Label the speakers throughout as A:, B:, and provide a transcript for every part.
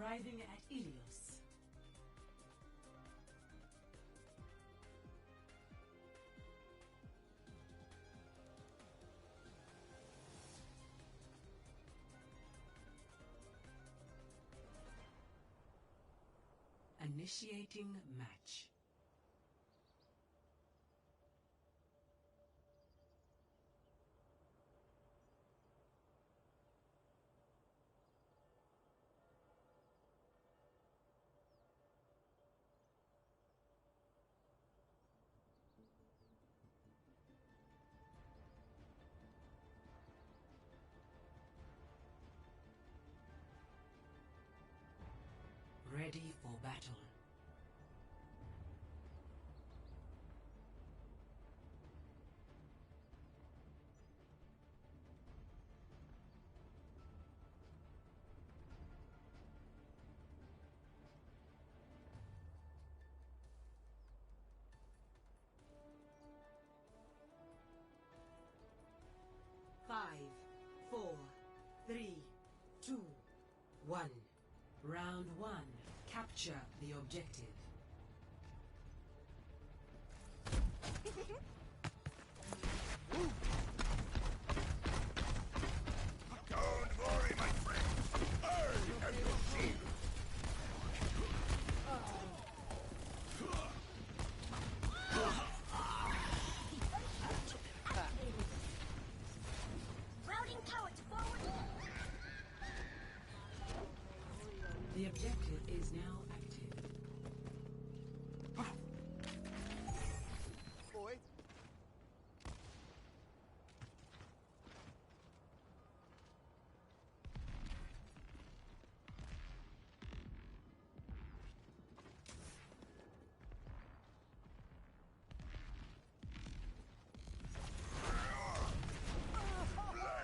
A: Arriving at Ilios. Initiating match. Ready for battle. Five, 4, 3, 2, 1. Round 1. Capture the objective.
B: Don't worry, my friend. I am your shield.
C: Routing turrets forward.
A: The objective is now active.
D: Boy.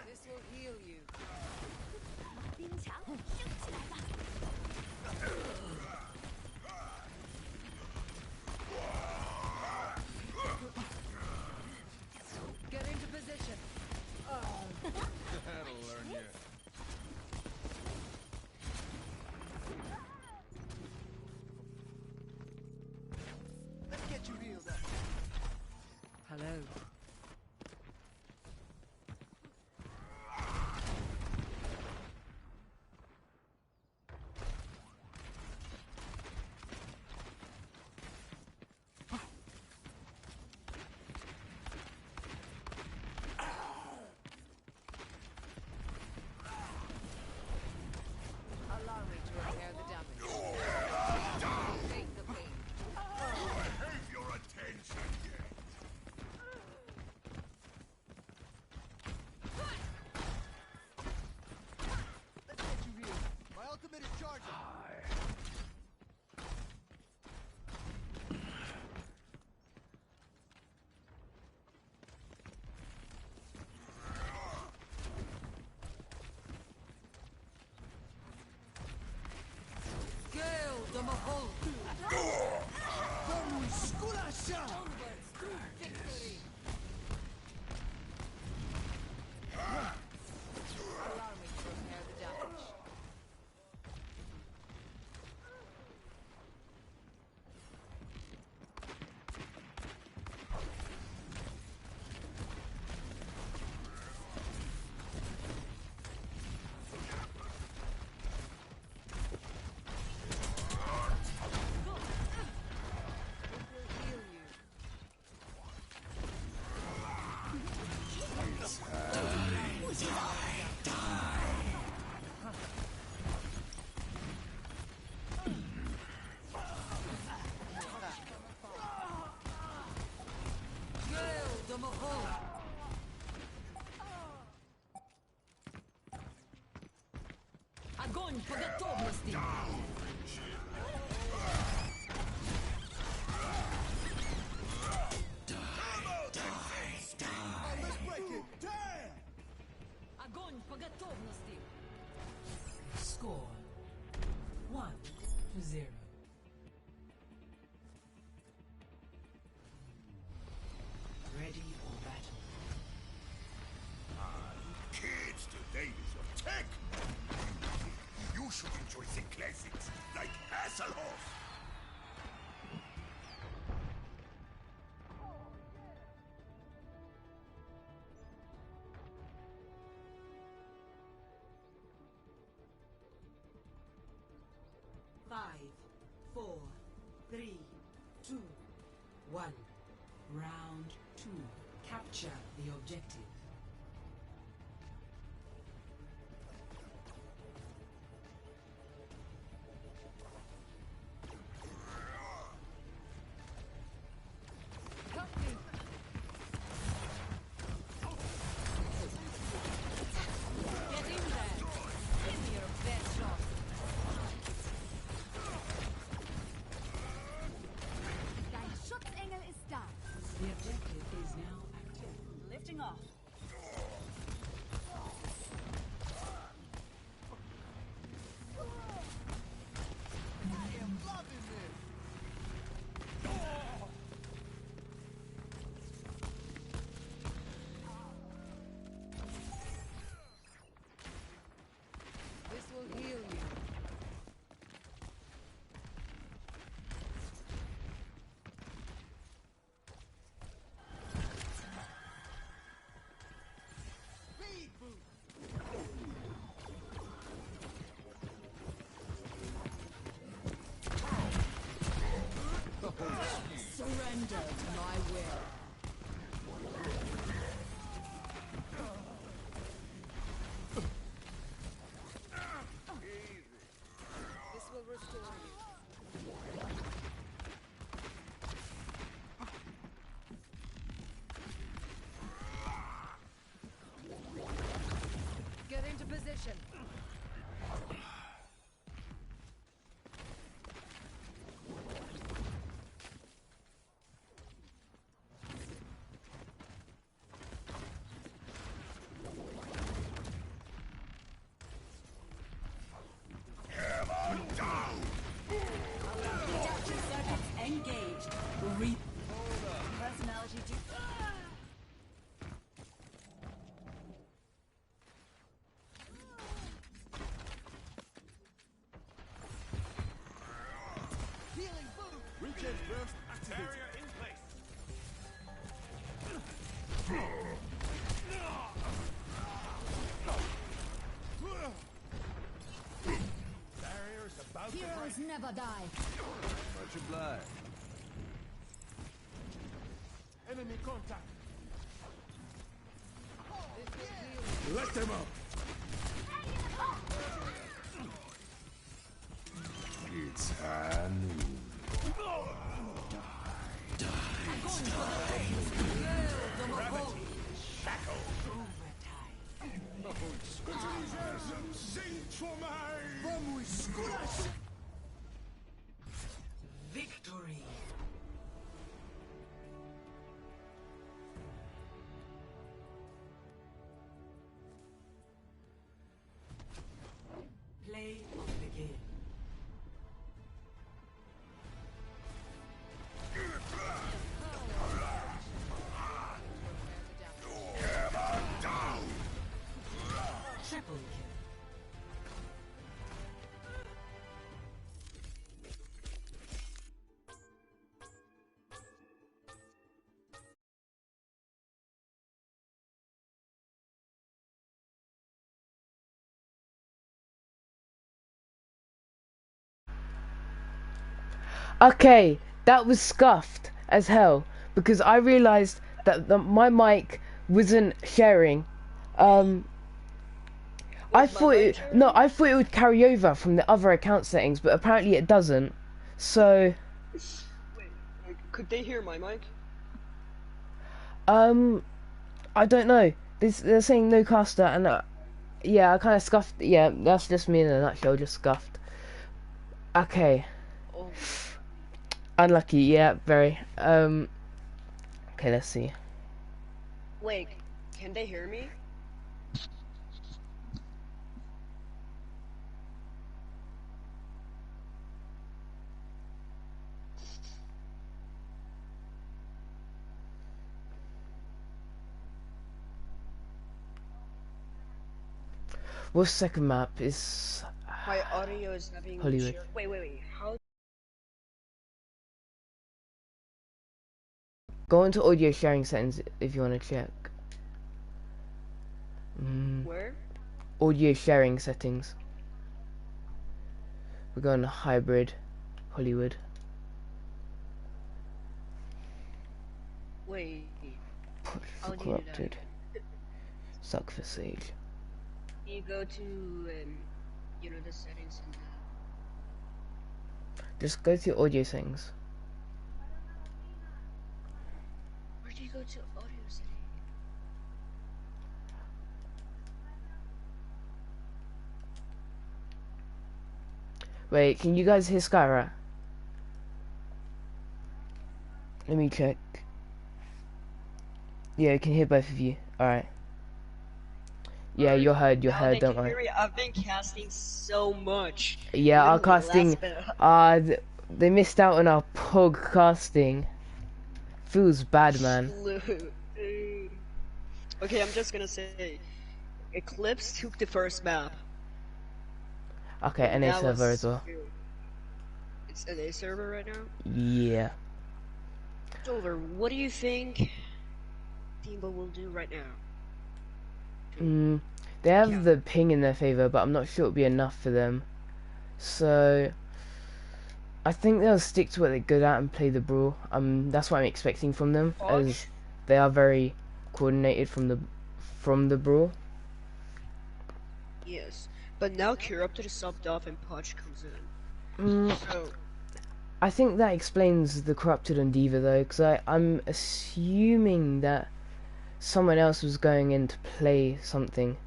E: This will heal you.
C: 冰墙升起来吧！
E: Get into position.
B: That'll learn you.
D: Let's get you healed up.
E: Hello. Allow me to repair the damage. Take the pain.
B: I have your attention yet.
D: Let's get you healed. My ultimate is charging.
E: Gale the Mahol.
D: Skulasha!
E: Onwards to victory. Allow me to repair the damage. It will heal you. Gale the Mahol. Огонь по готовности!
D: Oh, let's break it! Damn!
E: Огонь по готовности!
A: Score 1-0. Ready for battle.
B: Kids, today is your tech. You should enjoy the classics, like Hasselhoff.
A: Five, four, three, two, one. Round two. Capture the objective.
C: Dein Schutzengel ist da.
A: The objective is now active.
C: Lifting off.
D: I am loving this.
E: This will heal you.
D: Speed boost.
E: Surrender to my will. This will restore you. Get into position.
A: Engaged. Reap.
C: Personality do.
D: Healing boost. Regen burst activated.
B: Barrier in place. Barrier's about to break.
C: Heroes never die.
D: Much obliged. Enemy contact. Let them up.
B: It's Hanu.
A: Victory. Play of the game. Triple kill.
F: Okay, that was scuffed as hell because I realized that my mic wasn't sharing. I thought I thought it would carry over from the other account settings, but apparently it doesn't. So,
G: Wait, could they hear my mic?
F: I don't know. They're saying no caster, and yeah, I kind of scuffed. Yeah, that's just me in a nutshell, just scuffed. Okay.
G: Oh,
F: Unlucky, yeah, very. Okay, let's see.
G: wait, can they hear me?
F: What's second map is
G: My audio is not being
F: Hollywood.
G: shared. Wait. How?
F: Go into audio sharing settings if you want to check.
G: Where?
F: Audio sharing settings. We're going to hybrid Hollywood.
G: Wait.
F: Push
G: How
F: for
G: do you do that?
F: corrupted. Suck for sage.
G: You go to the settings and
F: Just go to audio settings.
G: where do you go to audio settings?
F: Wait, can you guys hear Skyra? Let me check. Yeah, I can hear both of you. Alright. Yeah, you're heard,
G: Now they
F: don't
G: can
F: worry.
G: hear me. I've been casting so much.
F: Yeah, our
G: Even last
F: casting, they missed out on our POG casting. Feels bad, man.
G: Okay, I'm just gonna say, Eclipse took the first map.
F: Okay, NA
G: That
F: server
G: was
F: as well.
G: scary. It's NA server right now?
F: Yeah.
G: Silver, what do you think Steamboat will do right now?
F: They have
G: Yeah.
F: the ping in their favor, but I'm not sure it'll be enough for them. So I think they'll stick to what they're good at and play the brawl. That's what I'm expecting from them, as they are very coordinated from the brawl.
G: Yes, but now Corrupted is subbed off and Podge comes in. So
F: I think that explains the corrupted on Diva though, because I'm assuming that someone else was going in to play something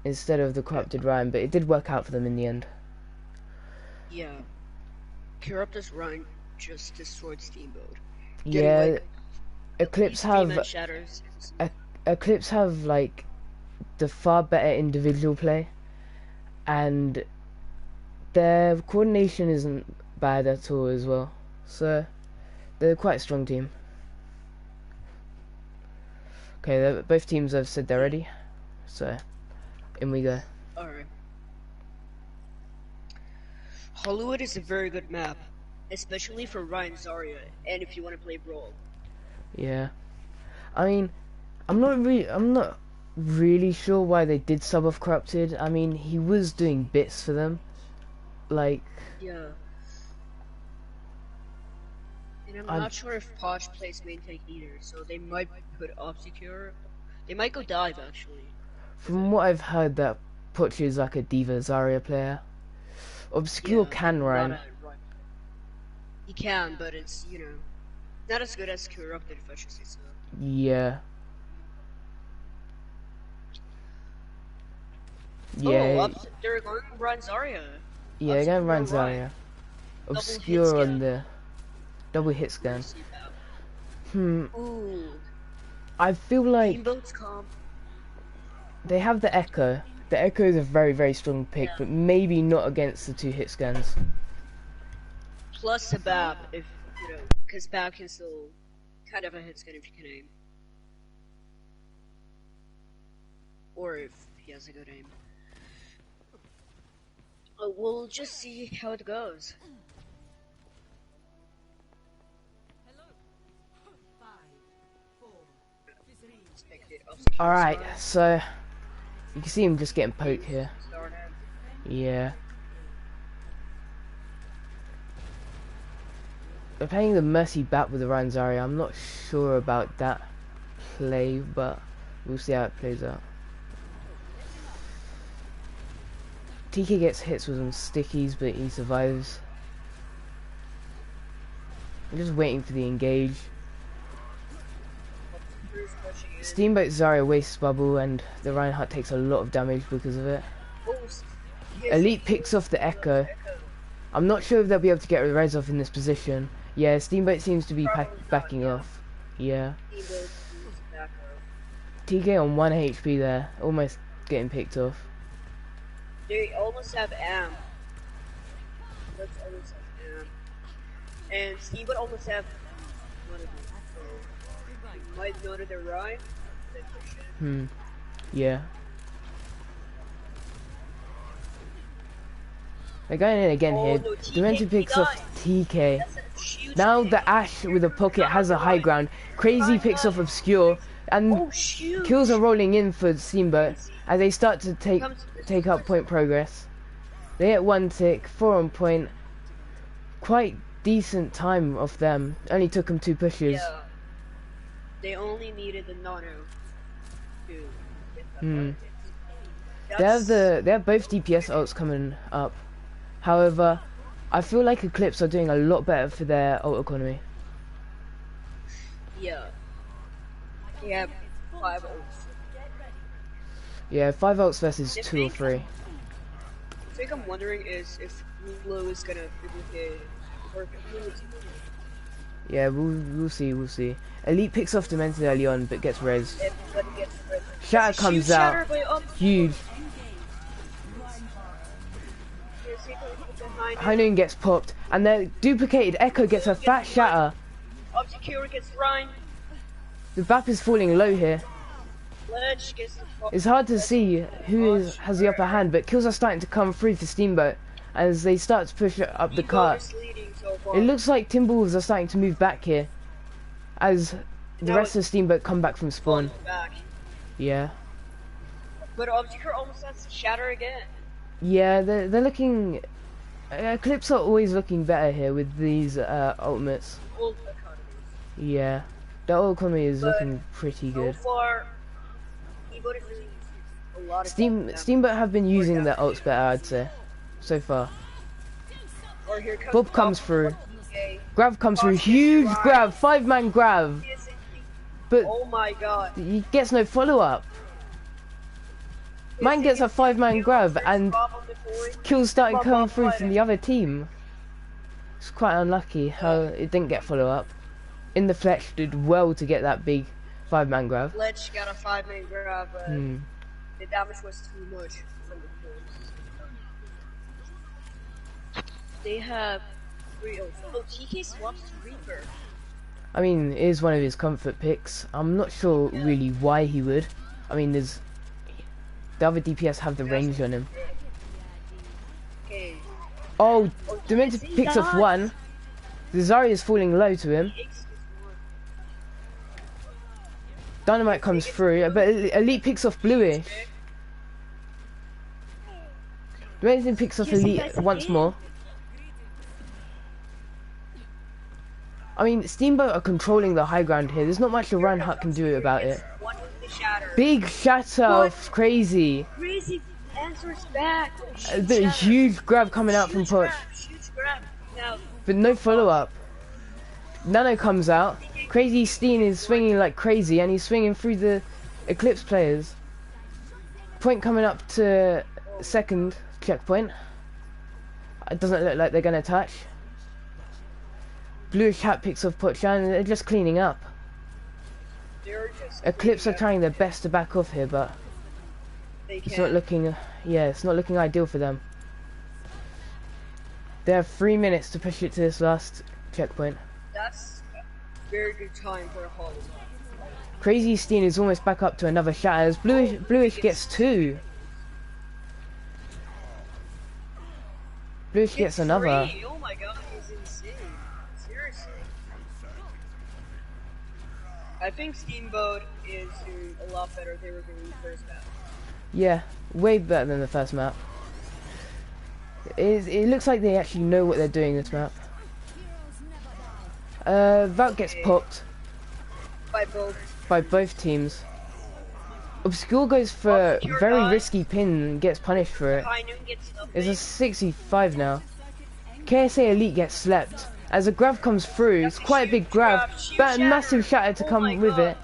F: instead of the corrupted Ryan, but it did work out for them in the end.
G: yeah, Corrupted's run just destroyed Steamboat.
F: Yeah,
G: Eclipse
F: Eclipse have like the far better individual play, and their coordination isn't bad at all as well. So they're quite a strong team. Okay, both teams have said they're ready, so in we go.
G: Alright. Hollywood is a very good map, especially for Ryan Zarya, and if you want to play Brawl.
F: Yeah, I mean, I'm not really sure why they did sub off corrupted. I mean, he was doing bits for them, like.
G: Yeah. And I'm not sure if Podge plays main tank either, so they might put Obscure. They might go dive actually.
F: From what I've heard, that Poch is like a Diva Zarya player. Obscure can run.
G: He can, but it's, not as good as Corrupted, if I should say so.
F: Yeah. Yeah.
G: Oh, they're going to run Zarya.
F: Yeah, they're gonna run Zarya. Obscure on the double hit scan.
G: Ooh.
F: I feel like
G: Steamboat's comp.
F: they have the Echo. The Echo is a very, very strong pick, but maybe not against the 2 hit scans.
G: Plus a Bab, if, because Bab can still kind of a hit scan if you can aim. Or if he has a good aim. We'll just see how it goes.
F: Alright, so you can see him just getting poked here. Yeah. They're playing the Mercy Bat with the Ryan Zarya. I'm not sure about that play, but we'll see how it plays out. TK gets hits with some stickies, but he survives. I'm just waiting for the engage. Steamboat Zarya wastes bubble, and the Reinhardt takes a lot of damage because of it. Elite picks off the Echo. I'm not sure if they'll be able to get res off in this position. Yeah, Steamboat seems to be backing off. Yeah. TK on 1 HP there, almost getting picked off.
G: They almost have Amp. Let's almost have Amp. And Steamboat almost have one of them. So might go to the right.
F: Yeah. They're going in again
G: Oh,
F: here.
G: no, TK,
F: Demented picks off TK.
G: That's a huge
F: Now
G: pick.
F: the Ash with a pocket has a high ground. Crazy picks off Obscure, and
G: Oh, shoot.
F: kills are rolling in for Steamboat as they start to take up point progress. They hit 1 tick, 4 on point. Quite decent time of them. Only took them 2 pushes.
G: Yeah. They only needed the nano to get that
F: Hmm.
G: point.
F: They have both DPS ults coming up. However, I feel like Eclipse are doing a lot better for their ult economy.
G: Yeah. They have 5 ults.
F: Yeah, 5 ults versus
G: If
F: 2 or
G: they
F: 3.
G: The thing I'm wondering is if Blue is gonna duplicate or if Blue is
F: Yeah, we'll see. Elite picks off Demented early on, but gets res.
G: everybody gets rid.
F: Shatter
G: That's a
F: comes
G: huge
F: out.
G: shatter by
F: Huge.
G: behind
F: High Noon gets popped, and the duplicated Echo gets a fat shatter.
G: Obscure gets Rhine.
F: The BAP is falling low here.
G: Ledge gets the top.
F: It's hard to see who has the upper hand, but kills are starting to come through for Steamboat as they start to push up the cart.
G: Steamboat is leading so far.
F: It looks like Timberwolves are starting to move back here as the
G: Now
F: rest of Steamboat come back from spawn.
G: Back.
F: Yeah.
G: But Obscure almost has to shatter again.
F: Yeah, they're looking... Eclipse are always looking better here with these ultimates.
G: Old economies.
F: Yeah. The ult economy is
G: But
F: looking pretty good.
G: So far, Steamboat is doing a lot of
F: Steamboat have been using their ults better, I'd say, so far.
G: Or here comes
F: Bob comes through.
G: TK.
F: Grab comes through. Huge grab. 5-man grab. But
G: Oh my god.
F: he gets no follow-up. Man gets a 5-man grab and kills starting coming through from the other team. It's quite unlucky how it didn't get follow-up. In the Fletch did well to get that big 5-man grab.
G: Ledge got a 5-man grab, but the damage was too much from the force. They have 3 ults. Oh, TK swaps to Reaper.
F: I mean, it is one of his comfort picks. I'm not sure really why he would. I mean, the other DPS have the range on him.
G: Okay.
F: Oh, Demented picks off 1. The Zarya is falling low to him. Dynamite comes through, but Elite picks off Bluish. Demented picks off Elite once more. I mean, Steamboat are controlling the high ground here. There's not much the Reinhardt can do about it. Big shatter off Crazy.
G: Crazy answers back.
F: A huge grab coming out from Poch.
G: Huge grab. Now,
F: But no follow-up. Nano comes out. Crazy Steen is swinging like crazy, and he's swinging through the Eclipse players. Point coming up to second checkpoint. It doesn't look like they're going to touch. Bluish hat picks off Poch, and they're just cleaning up. Eclipse are trying their best to back off here, but it's not looking. Yeah, it's not looking ideal for them. They have 3 minutes to push it to this last checkpoint.
G: that's a very good time for a hold.
F: Crazy Steen is almost back up to another shatter as Bluish gets 2. Bluish gets another.
G: 3. Oh my god, he's insane. Seriously. I think Steamboat is doing a lot better. They were doing the first map.
F: Yeah, way better than the first map. It looks like they actually know what they're doing this map. Valk gets popped by both teams. Obscure goes for
G: Obscure
F: very
G: dies.
F: risky pin and gets punished for it.
G: High Noon gets nothing.
F: It's a 65 now. KSA Elite gets slept. As a grab comes through, it's quite a big grab, but a massive shatter to come with it.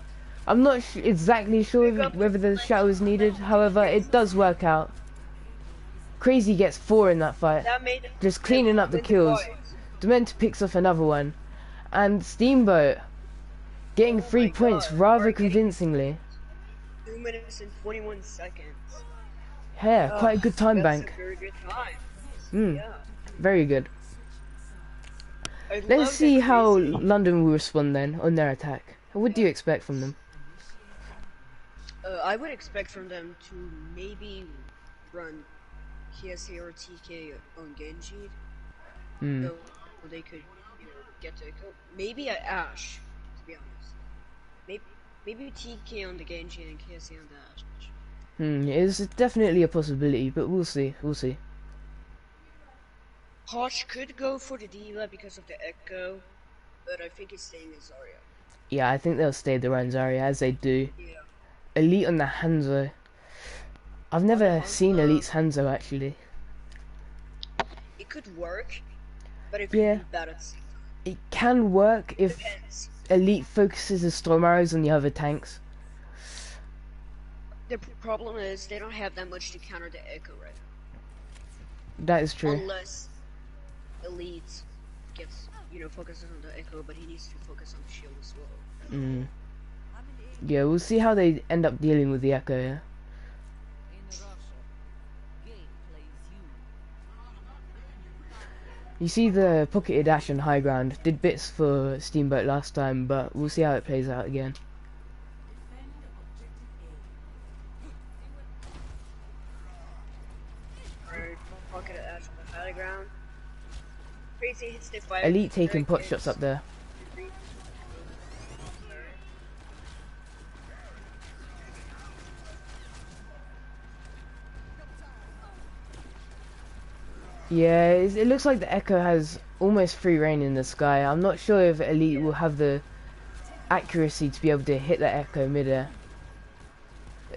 F: I'm not exactly sure whether the shatter was needed, however, it does work out. Crazy gets 4 in that fight,
G: That made them
F: just cleaning up the
G: win
F: kills.
G: fight.
F: Dementor picks off another one, and Steamboat getting 3
G: my
F: points
G: God,
F: rather
G: we're getting-
F: convincingly.
G: 2 minutes and 21 seconds.
F: Yeah, quite a good time
G: That's
F: bank.
G: a very good time.
F: Mm,
G: Yeah.
F: very good.
G: I love
F: Let's see
G: that
F: how
G: Crazy-
F: London will respond then on their attack. What do you expect from them?
G: I would expect from them to maybe run KSA or TK on Genji,
F: Hmm.
G: so they could, get to Echo. Maybe at Ash, to be honest. Maybe TK on the Genji and KSA on the Ash.
F: It's definitely a possibility, but we'll see. We'll see.
G: Posh could go for the Diva because of the Echo, but I think he's staying in Zarya.
F: Yeah, I think they'll stay the Ranzaria as they do.
G: Yeah.
F: Elite on the Hanzo. I've never seen Elite's Hanzo actually.
G: It could work, but it could
F: Yeah.
G: be bad at the same time.
F: It can work if
G: Depends.
F: Elite focuses the Storm Arrows on the other tanks.
G: The problem is they don't have that much to counter the Echo right
F: That is
G: now.
F: true.
G: Unless Elite gets, focuses on the Echo, but he needs to focus on the shield as well.
F: Mm. Yeah, we'll see how they end up dealing with the Echo, yeah?
A: In Russia, game plays you.
F: You see the pocketed Ash on high ground. Did bits for Steamboat last time, but we'll see how it plays out again.
G: Alright, pocket at Ash on the high ground. Crazy hits the fire.
F: Elite taking pot shots up there. Yeah, it looks like the Echo has almost free reign in the sky. I'm not sure if Elite will have the accuracy to be able to hit the Echo midair.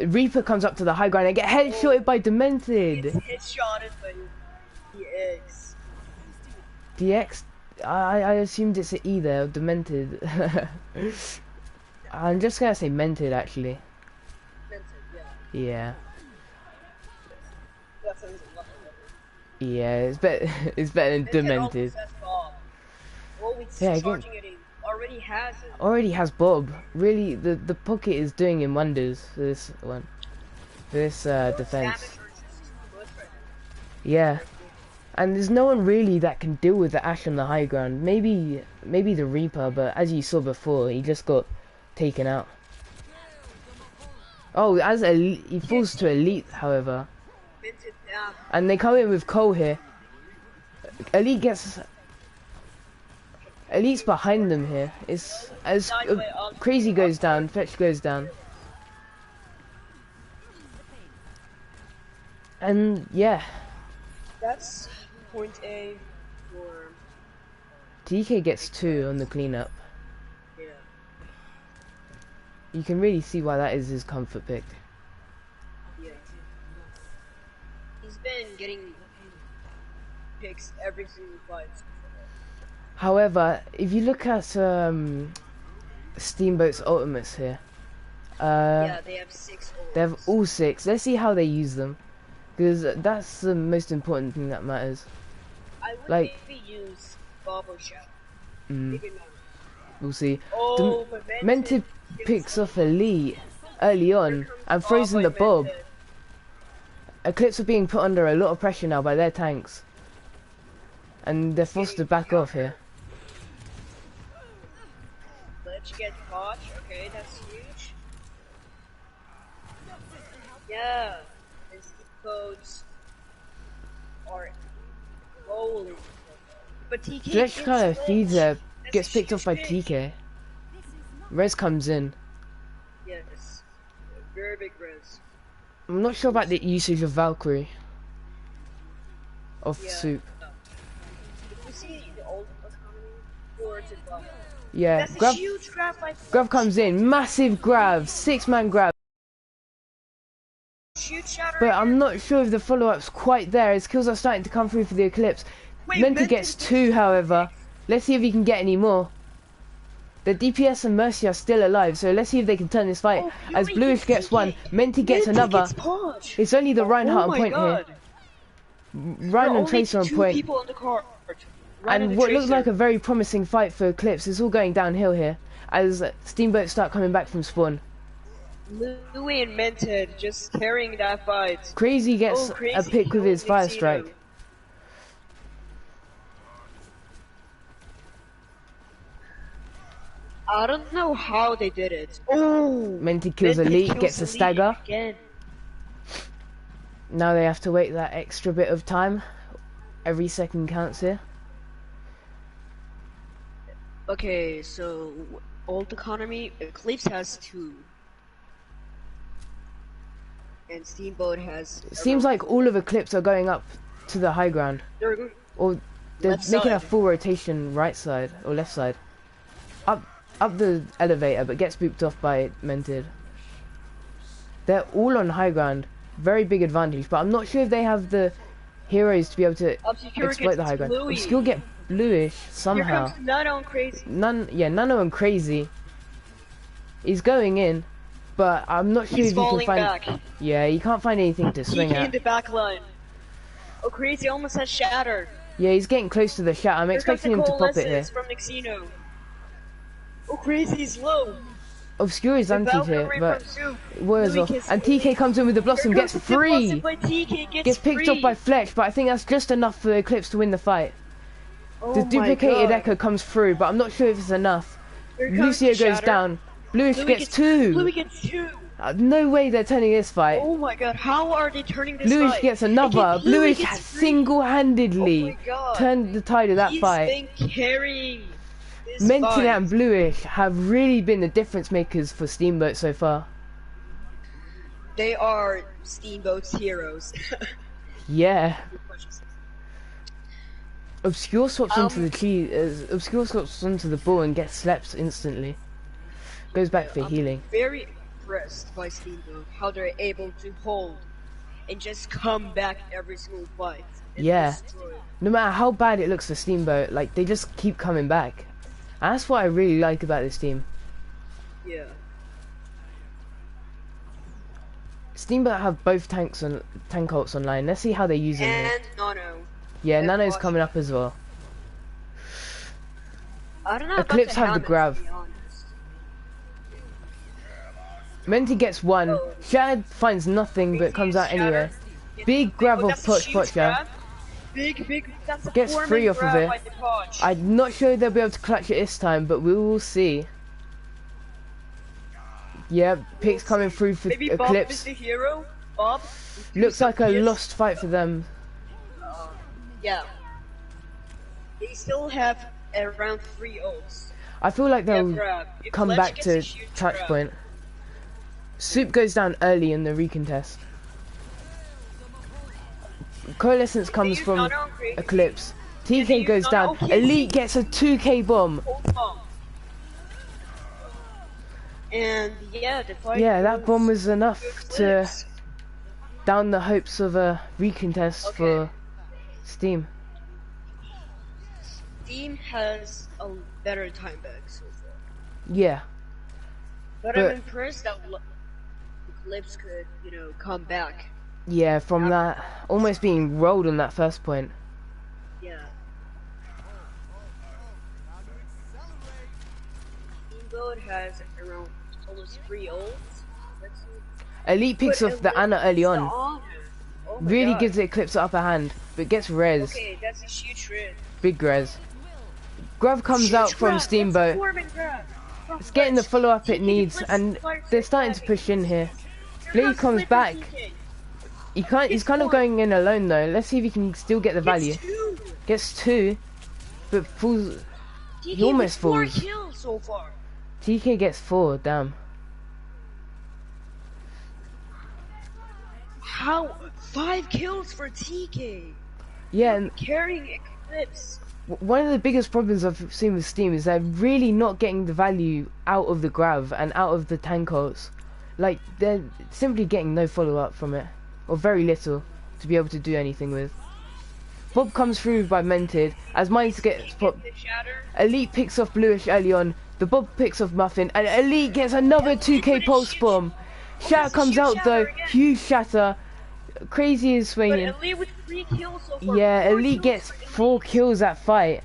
F: Reaper comes up to the high ground and get headshotted by Demented.
G: It's headshotted by the X.
F: DX? I assumed it's an E there, Demented. I'm just gonna say Mented actually.
G: Yeah.
F: Yeah.
G: That sounds a lot better.
F: Yeah, it's better. It's better than Demented.
G: Well, it's
F: Yeah, again.
G: charging it in. Already has it.
F: Already has Bob. Really, the pocket is doing him wonders for this one. For this defense.
G: Damage are just too much right now.
F: Yeah. And there's no one really that can deal with the Ash on the high ground. Maybe the Reaper, but as you saw before, he just got taken out. Oh, he falls to Elite, however.
G: Minted down.
F: And they come in with Cole here. Elite's behind them here. It's as Crazy goes down, Fetch goes down. And yeah,
G: That's point A for
F: TK gets 2 on the cleanup.
G: yeah.
F: You can really see why that is his comfort pick.
G: Yeah. He's been getting picks every single fight.
F: However, if you look at Steamboat's ultimates here,
G: Yeah, they have 6
F: they have
G: ults.
F: all 6. Let's see how they use them, because that's the most important thing that matters.
G: I would
F: like-
G: maybe use Bubble Shot.
F: Mm,
G: Maybe not.
F: we'll see.
G: Oh, but
F: Mented picks off Elite early on and throws in the Bob. Eclipse are being put under a lot of pressure now by their tanks, and they're forced to back off here.
G: Let's get Koch. Okay, that's huge. Yeah, his codes are rolling. But TK
F: Fletch
G: gets
F: kind of
G: flinched.
F: feeds her,
G: That's
F: gets
G: a
F: picked off by
G: huge pick.
F: TK. Rez comes in.
G: Yes, very big res.
F: I'm not sure about the usage of Valkyrie. Of
G: Yeah.
F: Soup.
G: Did you see the old economy? Or is it Bob?
F: Yeah,
G: That's a
F: Grav
G: huge grab by
F: comes in, massive grab, 6-man grab.
G: Huge shatter.
F: But I'm not sure if the follow-up's quite there. His kills are starting to come through for the Eclipse.
G: Wait,
F: Mented gets 2, however. Let's see if he can get any more. The DPS and Mercy are still alive, so let's see if they can turn this fight.
G: Oh,
F: As
G: Fury
F: Bluish gets 1, Mented gets another.
G: Poch.
F: It's only the Reinhardt
G: Oh
F: on
G: my
F: point
G: God.
F: here. Ryan and Tracer on
G: 2
F: point.
G: people on the card. Ryan
F: And
G: the
F: what looked
G: Tracer.
F: like a very promising fight for Eclipse is all going downhill here as Steamboat start coming back from spawn.
G: Louis and Mented just carrying that fight.
F: Crazy gets
G: Oh, Crazy,
F: a pick with his
G: holy
F: fire
G: Zeno.
F: strike.
G: I don't know how they did it. Oh,
F: Mented kills
G: Mented
F: Elite,
G: kills
F: gets a
G: Elite
F: stagger.
G: again.
F: Now they have to wait that extra bit of time. Every second counts here.
G: Okay, so old economy, Eclipse has 2. And Steamboat has...
F: It seems like all of Eclipse are going up to the high ground. Or they're
G: Left
F: making a
G: side.
F: full rotation right side or left side. Up the elevator, but gets booped off by Mented. They're all on high ground. Very big advantage, but I'm not sure if they have the heroes to be able to
G: Obscure
F: exploit the
G: gets
F: high ground.
G: bluey.
F: Obscure get bluish somehow.
G: Here comes Nano and Crazy.
F: Nano and Crazy. He's going in, but I'm not sure
G: He's
F: if you can
G: falling
F: find.
G: back.
F: Yeah, you can't find anything to swing
G: TK in
F: at.
G: the back line. Oh, Crazy almost has Shatter.
F: Yeah, he's getting close to the shot. I'm
G: Here comes
F: expecting
G: the
F: him to pop it here.
G: Coalescence from Nixino. Oh, Crazy's low.
F: Obscure is anti here,
G: Valkyrie
F: but
G: from Soup.
F: wears
G: Louis
F: off.
G: Kiss-
F: And TK comes in with the Blossom,
G: Here
F: gets
G: comes the Blossom
F: free!
G: by TK,
F: Gets picked up by Fletch, but I think that's just enough for Eclipse to win the fight.
G: Oh
F: The
G: my
F: duplicated
G: God.
F: Echo comes through, but I'm not sure if it's enough.
G: Here comes
F: Lucio goes
G: Shatter.
F: down. Bluish
G: Louis
F: gets 2!
G: Louis gets 2.
F: No way they're turning this fight.
G: Oh my God, how are they turning this
F: Bluish
G: fight?
F: gets another.
G: Again, Louis
F: Bluish
G: gets
F: has
G: free.
F: single-handedly
G: Oh my God.
F: turned the tide of that
G: He's
F: fight.
G: been carrying this
F: Mentin
G: fight.
F: and Bluish have really been the difference makers for Steamboat so far.
G: They are Steamboat's heroes.
F: Yeah. Obscure swaps onto the tree. Obscure swaps onto the ball and gets slept instantly. Goes back for healing.
G: Very impressed by Steamboat, how they're able to hold and just come back every single fight. And
F: Yeah.
G: destroy.
F: No matter how bad it looks for Steamboat, like they just keep coming back. And that's what I really like about this team.
G: Yeah.
F: Steamboat have both tank ults online. Let's see how they use them here.
G: And Nano.
F: Yeah,
G: and
F: Nano's
G: Bosch.
F: coming up as well.
G: I don't know
F: Eclipse
G: about the
F: have the
G: helmets,
F: grab.
G: to be honest.
F: Menti gets one.
G: Oh.
F: Shad finds nothing but comes out
G: Shatter.
F: anyway.
G: Yeah.
F: Big grab
G: Oh,
F: of
G: that's a
F: Poch
G: huge
F: Pocha.
G: grab. Big, that's a
F: Gets
G: four-man
F: free off of
G: grab
F: it.
G: by the Poch.
F: I'm not sure they'll be able to clutch it this time, but we will see. Yep, picks coming through for
G: Maybe Bob is
F: Eclipse.
G: the hero. Bob.
F: Looks like a
G: Yes.
F: lost fight for them.
G: Yeah. They still have around 3 ults.
F: I feel like
G: Yeah,
F: they'll
G: grab. If
F: come
G: Fletch
F: back
G: gets
F: to
G: a huge
F: touch
G: grab.
F: point. Soup goes down early in the recontest. Coalescence comes
G: use
F: from
G: Nano and Crazy.
F: Eclipse.
G: They
F: TK
G: use
F: goes
G: Nano
F: down.
G: and Crazy.
F: Elite gets a 2k bomb.
G: Hold on. And yeah, the fight
F: Yeah, that
G: goes
F: bomb was enough to
G: Eclipse.
F: down the hopes of a recontest
G: Okay.
F: for Steam.
G: Steam has a better time back so far.
F: Yeah,
G: But
F: But-
G: I'm impressed that Eclipse could, come back.
F: yeah, from that almost being rolled on that first point.
G: Yeah. Steamboat has around almost 3 ults. Let's see.
F: Elite picks
G: But
F: off the Ana early on.
G: Oh my
F: Really
G: God.
F: gives the Eclipse the upper hand, but gets res.
G: Okay, that's a huge red.
F: Big res. Grav comes
G: Huge
F: out from
G: grab,
F: Steamboat.
G: that's a four-man grab.
F: It's getting the follow-up it needs,
G: Eclipse
F: and
G: starts
F: they're starting to
G: grabbing.
F: push in here.
G: Here
F: Blade
G: comes
F: comes
G: Flipper
F: back.
G: TK.
F: He's kind of
G: four.
F: going in alone though. Let's see if he can still get the value.
G: Gets 2.
F: Gets 2, but falls.
G: TK
F: He almost
G: with 4
F: falls.
G: kills so far.
F: TK gets 4. Damn.
G: How? 5 kills for TK.
F: Yeah, and
G: Carrying Eclipse.
F: one of the biggest problems I've seen with Steam is they're really not getting the value out of the Grav and out of the tank ults. Like, they're simply getting no follow-up from it, or very little, to be able to do anything with. Bob comes through by Mented, as Mines gets popped.
G: The shatter.
F: Elite picks off Bluish early on, the Bob picks off Muffin, and Elite gets another 2k pulse bomb. Shatter
G: that's a
F: comes
G: huge
F: out though,
G: shatter again.
F: huge shatter. Crazy is
G: But
F: swinging.
G: Elite with 3 kills so far.
F: Yeah,
G: 4
F: Elite
G: kills
F: gets
G: for Elite.
F: 4 kills that fight.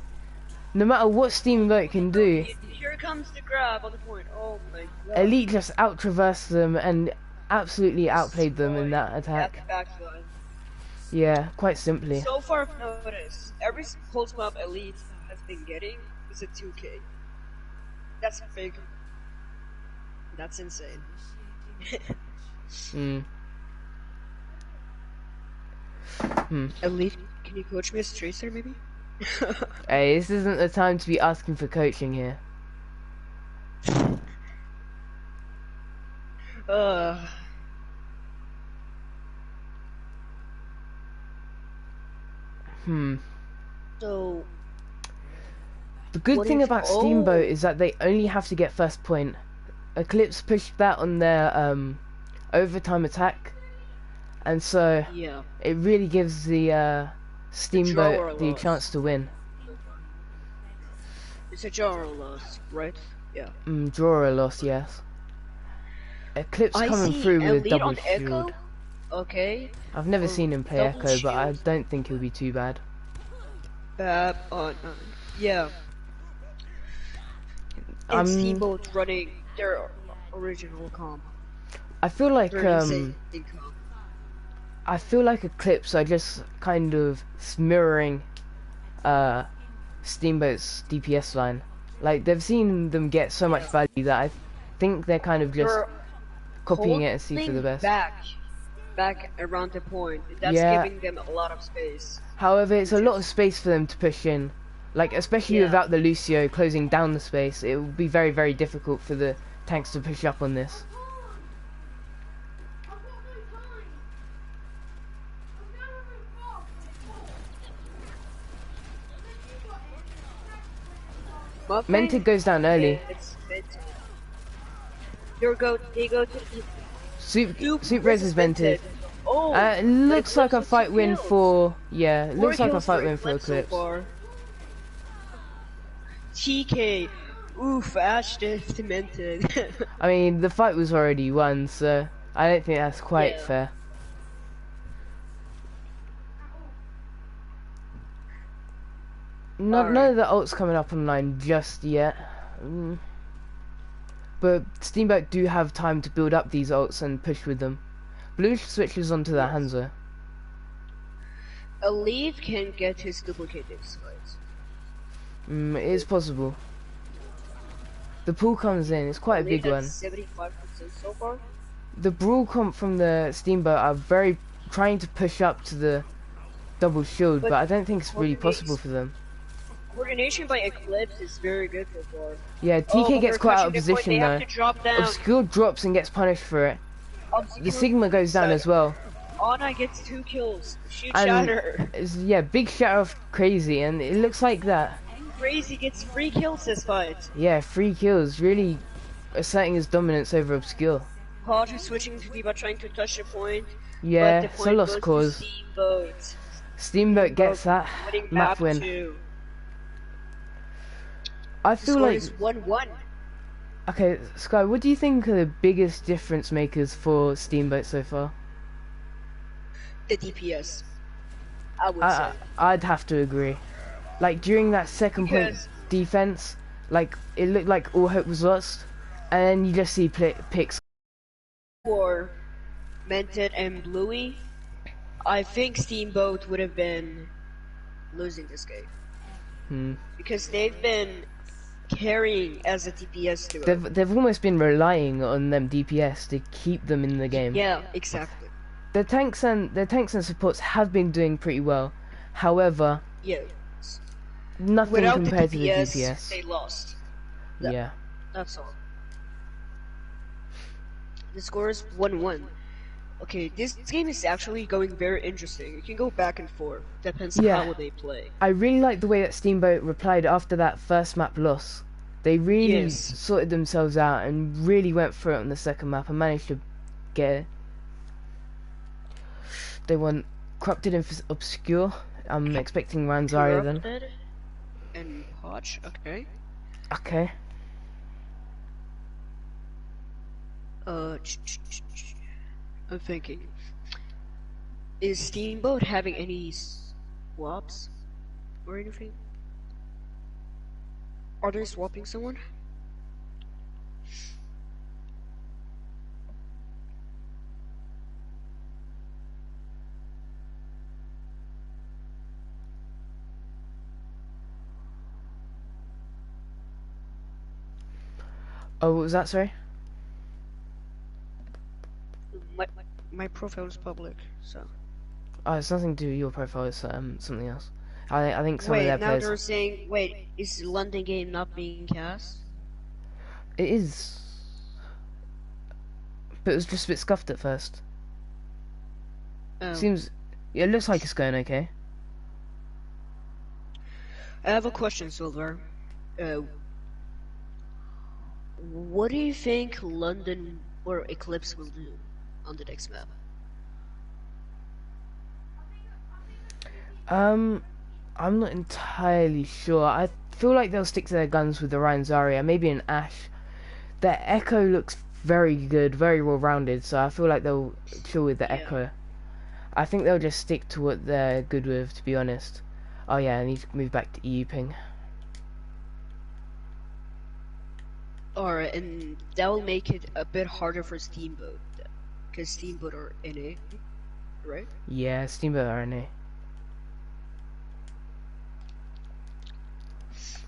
F: No matter what Steamboat can do,
G: Here comes the grab on the point. Oh my God.
F: Elite just out-traversed them and absolutely outplayed them in that
G: At
F: attack.
G: the back line.
F: Yeah, quite simply.
G: So far, I've noticed every pulse mob Elite has been getting is a 2k. That's big. That's insane.
F: Mm.
G: Elite, can you coach me as Tracer, maybe?
F: Hey, this isn't the time to be asking for coaching here.
G: Uh, so,
F: The good
G: what
F: thing
G: if-
F: about Steamboat is that they only have to get first point. Eclipse pushed that on their overtime attack, and so
G: yeah.
F: it really gives the
G: draw or
F: Steamboat the
G: loss.
F: chance to win.
G: It's a draw or loss, right? Yeah.
F: Draw or loss, yes. Eclipse
G: I
F: coming
G: see
F: through with a
G: Elite
F: double
G: on
F: shield.
G: Echo. Okay.
F: I've never
G: Oh,
F: seen him play
G: double
F: Echo, but I
G: shield.
F: don't think he'll be too bad.
G: Yeah. And Steamboat running their original comp.
F: I feel like
G: Very insane comp.
F: I feel like Eclipse are just kind of mirroring Steamboat's DPS line. Like they've seen them get so much value that I think they're kind of just
G: They're
F: copying it and see for
G: holding
F: the best.
G: back around the point. That's
F: Yeah.
G: giving them a lot of space.
F: However, it's a lot of space for them to push in. Like especially
G: Yeah.
F: without the Lucio closing down the space, it will be very, very difficult for the tanks to push up on this.
G: Muffin?
F: Mented goes down early.
G: It's Mented. They go to the
F: Soup Res is vented.
G: Oh,
F: It looks like a
G: Eclipse
F: fight
G: with
F: win
G: kills.
F: for it looks like a
G: kills
F: fight win for
G: Eclipse so
F: Eclipse.
G: far. TK, oof, Ash demented.
F: I mean, the fight was already won, so I don't think that's quite
G: Yeah.
F: fair. None of the ults coming up online just yet. But Steamboat do have time to build up these ults and push with them. Blue switches onto their Hanzo.
G: Elite can get his duplicated slides.
F: It is possible. The pull comes in, it's quite a big one.
G: 75% so far.
F: The brawl comp from the Steamboat are very trying to push up to the double shield, but I don't think it's really possible for them.
G: Coordination by Eclipse is very good so far.
F: Yeah, TK gets
G: they're
F: quite out of
G: touching the point,
F: position
G: they
F: though.
G: have to drop down.
F: Obscure drops and gets punished for it.
G: Obscure
F: The Sigma goes down as well.
G: Ana gets 2 kills. Shoot
F: And
G: Shatter.
F: yeah, big shatter of Crazy, and it looks like that.
G: Crazy gets 3 kills this fight.
F: Yeah, 3 kills, really asserting his dominance over Obscure.
G: Potter switching to D.Va trying to touch the point.
F: Yeah,
G: but the
F: it's a
G: point
F: lost
G: goes to
F: cause.
G: Steamboat.
F: Steamboat gets that
G: Winning
F: map win.
G: 2.
F: I
G: The
F: feel
G: score
F: like
G: is 1-1.
F: okay, Sky, what do you think are the biggest difference makers for Steamboat so far?
G: The DPS. I would say.
F: I'd have to agree. Like during that second point
G: Because-
F: defense, like it looked like all hope was lost, and then you just see picks.
G: For Mented and Bluey, I think Steamboat would have been losing this game. Because they've been carrying as a DPS duo.
F: They've almost been relying on them DPS to keep them in the game.
G: Yeah, exactly.
F: Their tanks and supports have been doing pretty well. However,
G: Yeah.
F: nothing
G: Without
F: compared
G: the
F: to the
G: DPS,
F: DPS.
G: they lost.
F: Yeah.
G: That's all. The score is 1-1. Okay, this game is actually going very interesting. It can go back and forth. Depends
F: Yeah.
G: how they play.
F: I really like the way that Steamboat replied after that first map loss. They really
G: Yes.
F: sorted themselves out and really went for it on the second map and managed to get it. They won Corrupted and Obscure. I'm expecting Ranzaria then.
G: Corrupted and Potch, okay.
F: Okay.
G: I'm thinking. Is Steamboat having any swaps or anything? Are they swapping someone?
F: Oh, what was that, sorry?
G: My profile is public, so.
F: Oh, it's nothing to do with your profile. It's something else. I think some of
G: Wait,
F: their
G: now
F: players.
G: they're saying, wait, is the London game not being cast?
F: It is, but it was just a bit scuffed at first.
G: Oh.
F: Seems. Yeah, it looks like it's going okay.
G: I have a question, Silver. What do you think London or Eclipse will do on the next map?
F: I'm not entirely sure. I feel like they'll stick to their guns with the Ryan Zarya, maybe an Ash. Their Echo looks very good, very well rounded, so I feel like they'll chill with the Echo. I think they'll just stick to what they're good with, to be honest. Oh yeah, I need to move back to EU ping.
G: Alright, and that will make it a bit harder for Steamboat, because Steamboat are NA, right?
F: Yeah, Steamboat RNA.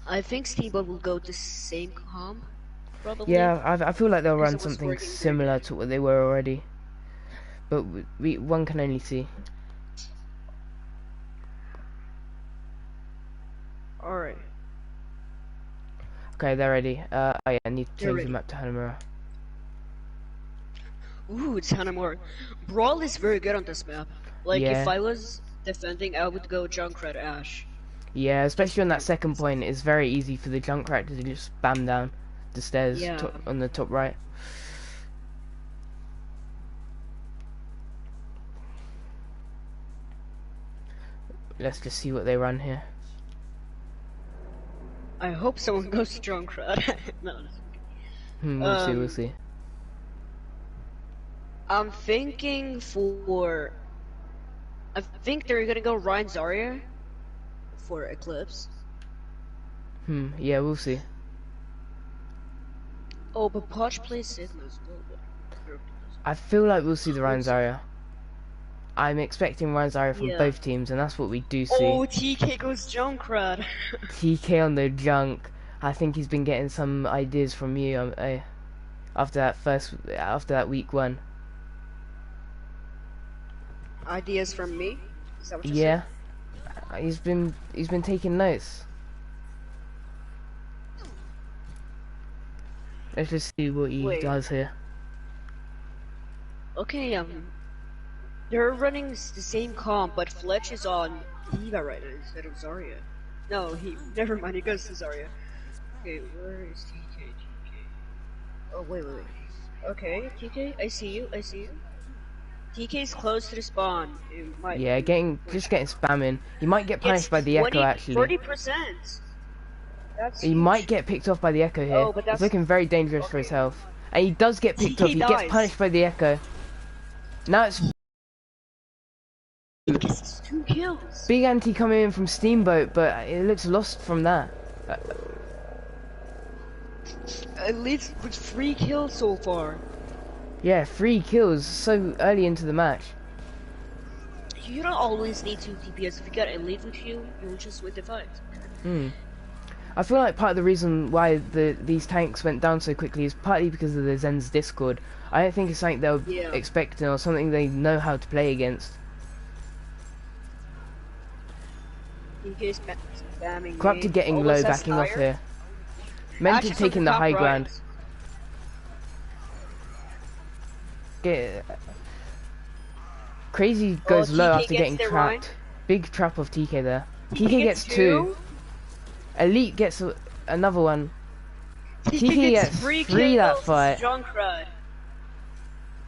G: I think Steamboat will go the same comp, probably.
F: Yeah, I feel like they'll
G: Because
F: run
G: it was
F: something
G: working
F: similar to what they were already. But one can only see.
G: Alright.
F: Okay, they're ready. Oh yeah, I need to
G: They're
F: change the
G: ready.
F: map to Hanamura.
G: Ooh, it's Hanamura. Brawl is very good on this map. Like,
F: Yeah.
G: if I was defending, I would go Junkrat Ash.
F: Yeah, especially on that second point, it's very easy for the Junkrat to just spam down the stairs
G: Yeah.
F: on the top right. Let's just see what they run here.
G: I hope someone goes to Junkrat. No.
F: We'll see, we'll see.
G: I'm thinking for... I think they're gonna go Ryan Zarya for Eclipse.
F: Yeah, we'll see.
G: Oh, but Poch plays Sigma as well. But...
F: I feel like we'll see the Ryan Zarya. I'm expecting Ryan Zarya from
G: Yeah.
F: both teams, and that's what we do see.
G: Oh, TK goes Junkrat.
F: TK on the junk. I think he's been getting some ideas from you after that week one.
G: Ideas from me? Is that what you
F: Yeah, he's been taking notes. Let's just see what he
G: Wait.
F: does here.
G: Okay, they're running the same comp, but Fletch is on Diva right now instead of Zarya. No, never mind, he goes to Zarya. Okay, where is TK? Oh, wait. Okay, TK, I see you. TK's close to the spawn.
F: Yeah, just getting spamming. He might get punished by the Echo actually.
G: 40%. That's
F: He
G: huge.
F: might get picked off by the Echo here.
G: Oh, but
F: It's
G: that's-
F: looking very dangerous for his health. And he does get picked
G: TK
F: off. He gets
G: dies.
F: punished by the Echo. Now it's
G: It's 2 kills.
F: big anti coming in from Steamboat, but it looks lost from that.
G: At least with 3 kills so far.
F: Yeah, 3 kills so early into the match.
G: You don't always need 2 DPS. If you got elite with you, you'll just win the fight.
F: I feel like part of the reason why these tanks went down so quickly is partly because of the Zen's Discord. I don't think it's something they were
G: Yeah.
F: expecting or something they know how to play against.
G: TK's spamming.
F: Corrupted getting
G: Almost
F: low,
G: has
F: backing off
G: fire.
F: here. Mented
G: Ashes
F: taking
G: on
F: the
G: top
F: high
G: right.
F: ground. Crazy goes low
G: TK
F: after
G: gets
F: getting
G: the
F: trapped.
G: Rhine.
F: Big trap of TK there.
G: TK
F: TK gets 2. Elite gets another one. TK gets 3 that
G: kills,
F: fight.
G: Junkrat.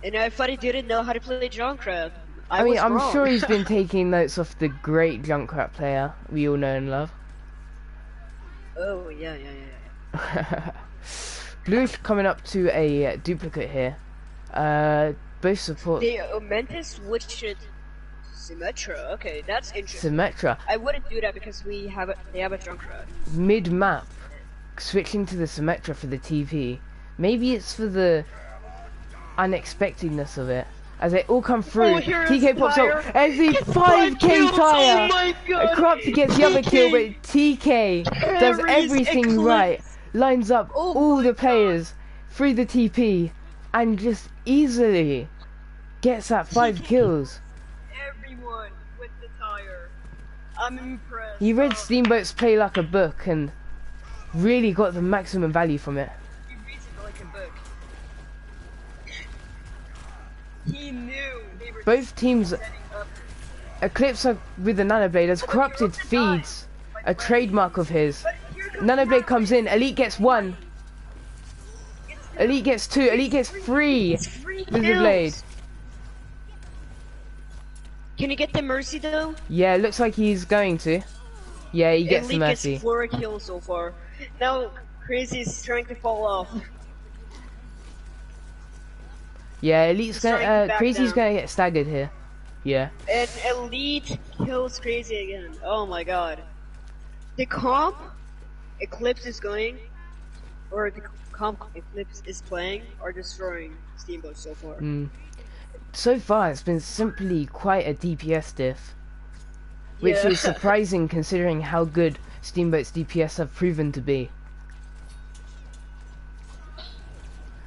G: And I thought he didn't know how to play Junkrat.
F: I mean,
G: was
F: I'm
G: wrong.
F: sure he's been taking notes off the great Junkrat player we all know and love.
G: Oh, yeah.
F: Bluish coming up to a duplicate here. Both support
G: They meant to switch it to Symmetra. Okay, that's interesting.
F: Symmetra.
G: I wouldn't do that because they have a Junkrat.
F: Mid-map, switching to the Symmetra for the TP. Maybe it's for the unexpectedness of it. As they all come through,
G: Oh, here is
F: TK pops
G: fire.
F: up as the
G: Gets
F: 5k
G: kills.
F: tire!
G: Oh my god!
F: Corrupt gets the other kill, but TK does
G: Carries
F: everything
G: Eclipse.
F: right. Lines up
G: Oh
F: all
G: my
F: the players through the TP and just easily gets that 5 kills.
G: Everyone. tire. I'm impressed.
F: He read Steamboat's play like a book and really got the maximum value from it.
G: He reads it like a book. He knew they were
F: Both teams,
G: setting up.
F: Eclipse with the Nanoblade has corrupted feeds, a trademark of his.
G: But here comes
F: Nanoblade comes in, Elite gets 1. Elite gets 2, Elite gets 3
G: It's free
F: with the
G: kills.
F: blade.
G: Can he get the mercy though?
F: Yeah, looks like he's going to. Yeah, he gets the
G: Elite
F: mercy.
G: gets 4 kills so far. Now Crazy is trying to fall off.
F: Yeah, Elite's
G: He's trying to
F: gonna,
G: back
F: Crazy's
G: down.
F: gonna get staggered here. Yeah.
G: And Elite kills Crazy again. Oh my god. The comp Eclipse is going, or the comp Eclipse is playing, are destroying Steamboat so far.
F: So far, it's been simply quite a DPS diff, which
G: Yeah.
F: is surprising considering how good Steamboat's DPS have proven to be.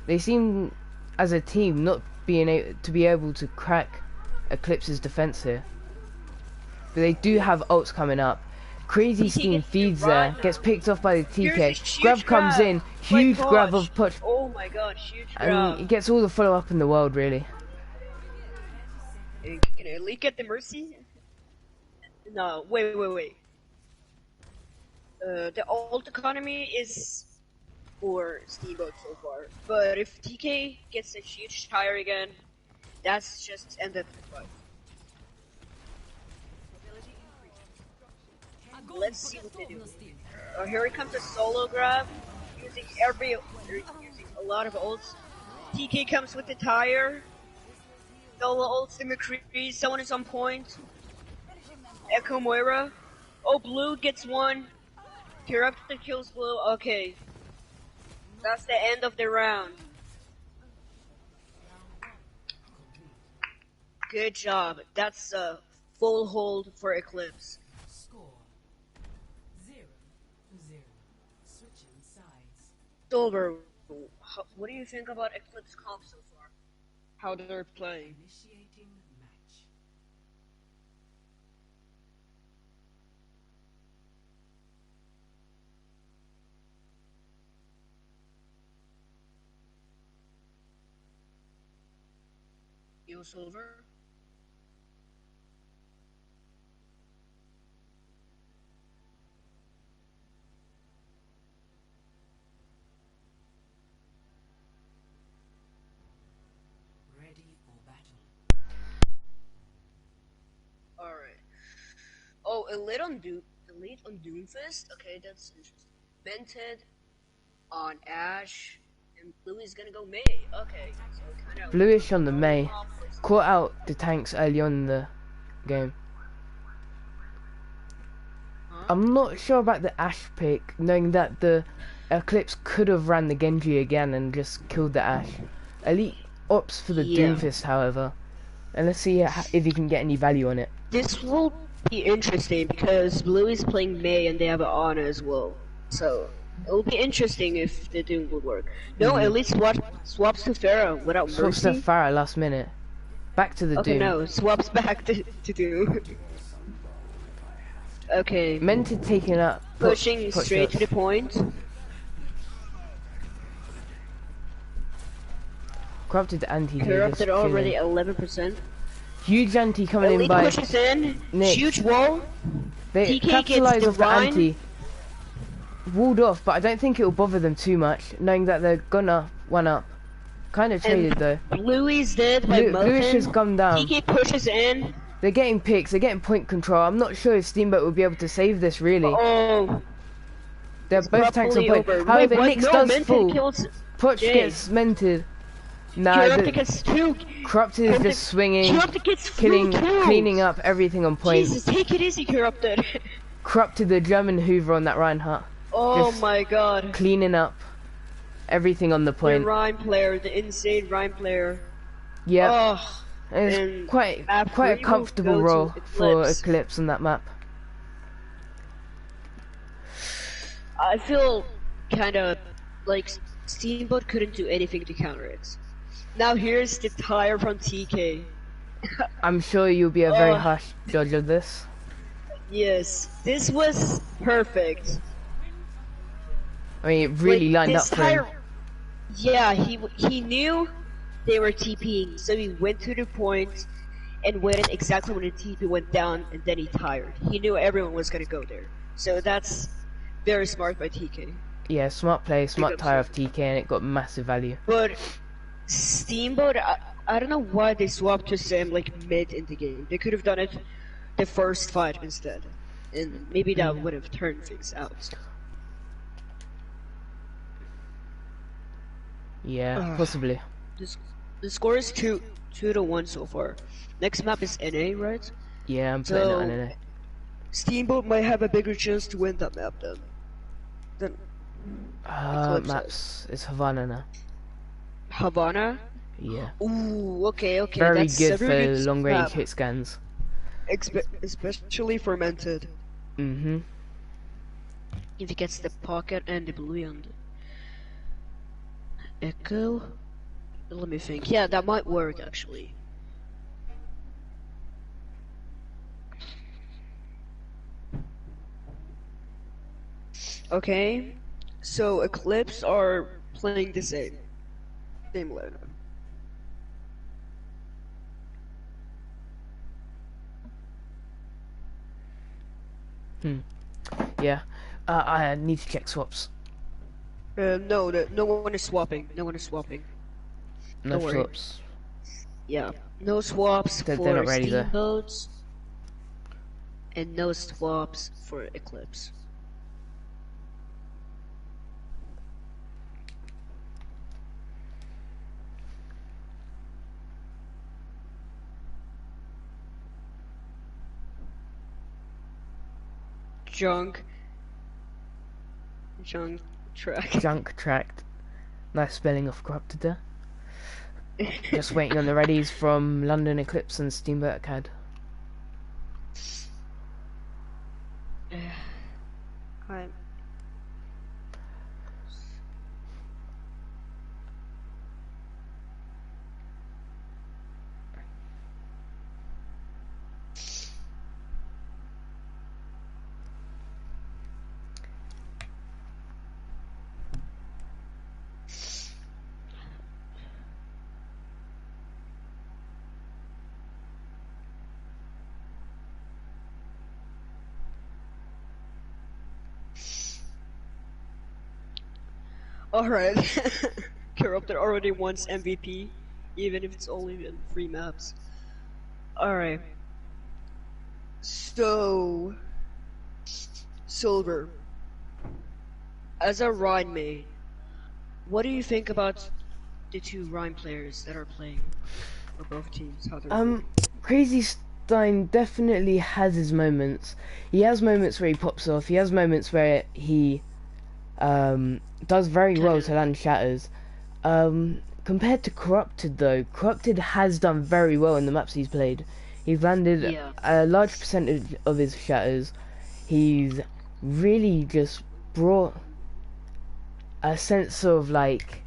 F: They seem, as a team, not being able to be able to crack Eclipse's defense here. But they do have ults coming up. Crazy Steam
G: gets
F: feeds
G: the
F: there,
G: run.
F: gets picked off by the
G: Here's a
F: TK.
G: huge
F: Grab comes
G: grab
F: in,
G: by
F: huge grab
G: Posh.
F: of Push,
G: Oh my god, huge
F: and
G: grab.
F: he gets all the follow up in the world, really.
G: Can Elite get the mercy? No, wait. The ult economy is for Steamboat so far, but if TK gets a huge tire again, that's just ended the fight. Let's see what they do. Here comes a solo grab, using using a lot of ults. TK comes with the tire. Solo ults the McCree, someone is on point. Echo Moira. Oh, Blue gets 1. Corrupted kills Blue. Okay. That's the end of the round. Good job. That's a full hold for Eclipse.
A: Score 0-0. Switching sides.
G: Silver, what do you think about Eclipse comp so far? How they're playing?
A: Initiating match.
G: You Silver?
A: Ready for battle.
G: Alright. Oh, Elite on Doomfist? Okay, that's interesting. Vented on Ash, and Blue is gonna go May. Okay, so kind of
F: Bluish on the Mei. Caught out the tanks early on in the game. I'm not sure about the Ash pick, knowing that the Eclipse could have ran the Genji again and just killed the Ash. Elite opts for the
G: Yeah.
F: Doomfist, however. And let's see if he can get any value on it.
G: This will be interesting because Blue is playing May and they have an Ana as well. So it'll be interesting if the Doom would work. No, Elite swaps to Pharah without
F: Swaps to
G: mercy.
F: Pharah last minute. Back to the
G: Okay,
F: Doom.
G: no, swaps back to Doom. Okay,
F: Mented taking up.
G: pushing
F: put
G: straight to
F: shots.
G: the point.
F: Corrupted anti.
G: Corrupted already 11%.
F: Huge anti coming in
G: Elite
F: by.
G: pushes in,
F: Nick.
G: huge wall.
F: They
G: TK
F: capitalise
G: gets
F: off the
G: Divine.
F: anti. Walled off, but I don't think it will bother them too much, knowing that they're gonna one up. Kind of traded though.
G: Bluey's dead by
F: Bluish has
G: Muffin.
F: come down.
G: TK pushes in.
F: They're getting picks, they're getting point control. I'm not sure if Steamboat will be able to save this really.
G: Oh,
F: They're both tanks on
G: probably
F: point.
G: over.
F: However,
G: Wait, what?
F: Nyx
G: No,
F: does
G: Mented
F: fall.
G: kills
F: Puch
G: Jay.
F: gets mented. Nah,
G: Corrupted
F: the
G: gets 2.
F: Corrupted is just swinging,
G: Corrupted gets 3 kills.
F: cleaning up everything on point.
G: Jesus, take it easy, Corrupted.
F: Corrupted the German Hoover on that Reinhardt,
G: Oh
F: Just
G: my god.
F: cleaning up everything on the
G: The
F: point.
G: Rhyme player, the insane Rhyme player.
F: Yep.
G: Oh,
F: And it's
G: and
F: quite
G: after
F: a
G: you
F: comfortable
G: go to
F: role for
G: Eclipse.
F: Eclipse on that map.
G: I feel kind of like Steamboat couldn't do anything to counter it. Now here's the tire from TK.
F: I'm sure you'll be a very
G: Oh.
F: harsh judge of this.
G: Yes, this was perfect.
F: I mean, it really
G: Like,
F: lined up
G: this
F: for him.
G: entire- Yeah, he knew they were TPing, so he went to the point and waited exactly when the TP went down, and then he tired. He knew everyone was gonna go there, so that's very smart by TK.
F: Yeah, smart play, smart
G: up
F: tire of
G: to
F: TK, and it got massive value.
G: But Steamboat, I don't know why they swapped to Sam like mid in the game. They could have done it the first fight instead, and maybe that would have turned things out.
F: Yeah, possibly.
G: The score is 2-1 so far. Next map is NA, right?
F: Yeah, I'm playing it
G: So
F: on it.
G: Steamboat might have a bigger chance to win that map than Eclipse
F: Maps. It's Havana now.
G: Havana.
F: Yeah.
G: Ooh, okay.
F: Very
G: That's
F: good
G: a
F: for
G: very good
F: long range
G: map,
F: hit scans.
G: especially fermented.
F: Mm-hmm.
G: If he gets the pocket and the blue on the echo. Let me think. Yeah, that might work actually. Okay, so Eclipse are playing the same lineup.
F: Yeah. I need to check swaps.
G: No, no one is swapping. No one is swapping.
F: No
G: Don't worry.
F: swaps.
G: Yeah, no swaps
F: They're
G: for
F: not ready, though.
G: Steamboats, and no swaps for Eclipse. Junk track.
F: Junk tracked. Nice spelling of corrupted there. Just waiting on the readies from London Eclipse and Steamboat CAD.
G: I'm... Alright. Corrupted already wants MVP, even if it's only in 3 maps. Alright. So... Silver. As a Rhine main, what do you think about the 2 Rhine players that are playing for both teams? How they're playing?
F: Crazy Stein definitely has his moments. He has moments where he pops off. He has moments where he does very well to land shatters. Compared to Corrupted though, Corrupted has done very well in the maps he's played. He's landed a large percentage of his shatters. He's really just brought a sense of like,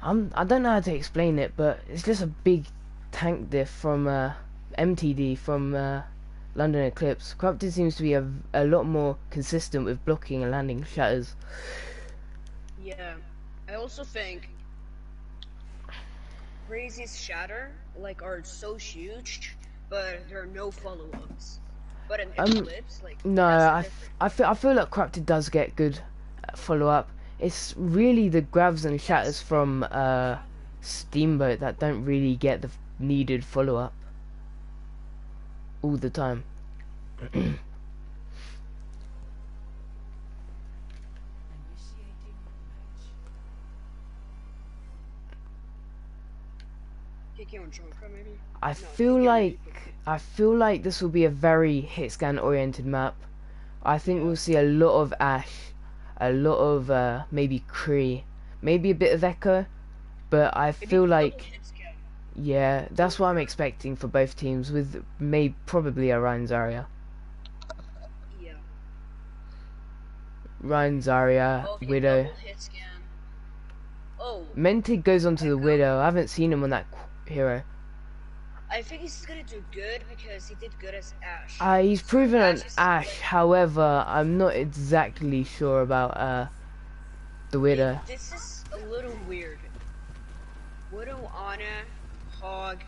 F: I don't know how to explain it, but it's just a big tank diff from MTD from London Eclipse. Corrupted seems to be a lot more consistent with blocking and landing shatters.
G: Yeah, I also think Crazy's shatter are so huge, but there are no follow-ups. But in Eclipse,
F: no,
G: that's
F: I feel like Corrupted does get good follow-up. It's really the grabs and shatters from Steamboat that don't really get the needed follow-up all the time. I feel like this will be a very hit scan oriented map. I think we'll see a lot of Ash, a lot of maybe Kree, maybe a bit of Echo, but I feel like, yeah, that's what I'm expecting for both teams, with probably a Ryan Zarya.
G: Yeah.
F: Ryan Zarya, Widow.
G: Hit scan. Oh.
F: Mentig goes onto the Widow. I haven't seen him on that hero.
G: I think he's gonna do good because he did good as Ash.
F: He's proven an
G: Ash is
F: Ash,
G: like-
F: however, I'm not exactly sure about the Widow.
G: This is a little weird. Widow, Ana, Hog,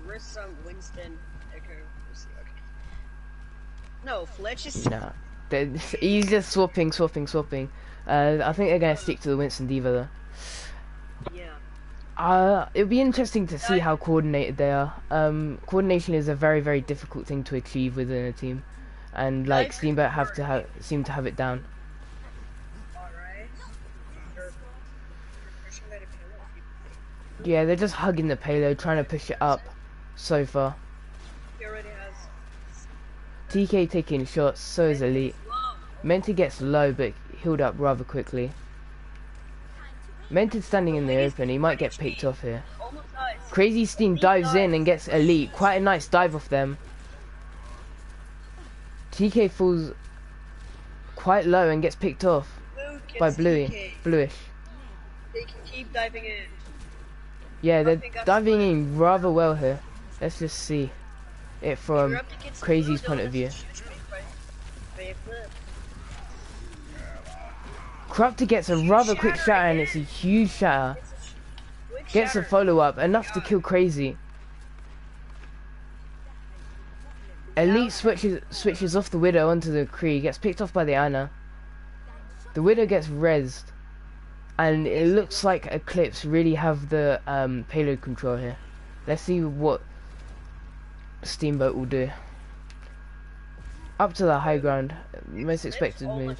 G: Orisa, Winston, Echo. Okay. No, Fletch is.
F: Nah, he's just swapping. I think they're gonna stick to the Winston Diva though.
G: Yeah.
F: It'll be interesting to see how coordinated they are. Coordination is a very, very difficult thing to achieve within a team, and like Steamboat seem to have it down.
G: Alright.
F: Yeah, they're just hugging the payload, trying to push it up. So far,
G: He already has.
F: TK taking shots. So is Elite. Menti gets low, but healed up rather quickly. Menti's standing in the open. He might get picked off here.
G: Almost dies.
F: Crazy Steam dives in and gets Elite. Quite a nice dive off them. TK falls quite low and gets picked off
G: Blue gets
F: by
G: TK.
F: Bluish.
G: They can keep diving in.
F: Yeah, they're diving in rather well here. Let's just see it from
G: Erupted gets
F: Crazy's
G: blue,
F: point
G: though,
F: of view.
G: that's a huge pick by Eclipse.
F: Corrupted gets a rather quick shatter and it's a huge shatter.
G: Quick
F: Gets a
G: shatter.
F: follow-up, enough to kill Crazy. Elite switches off the Widow onto the Kree, gets picked off by the Ana. The Widow gets rezzed. And it looks like Eclipse really have the payload control here. Let's see what Steamboat will do. Up to the high ground. Most expected move.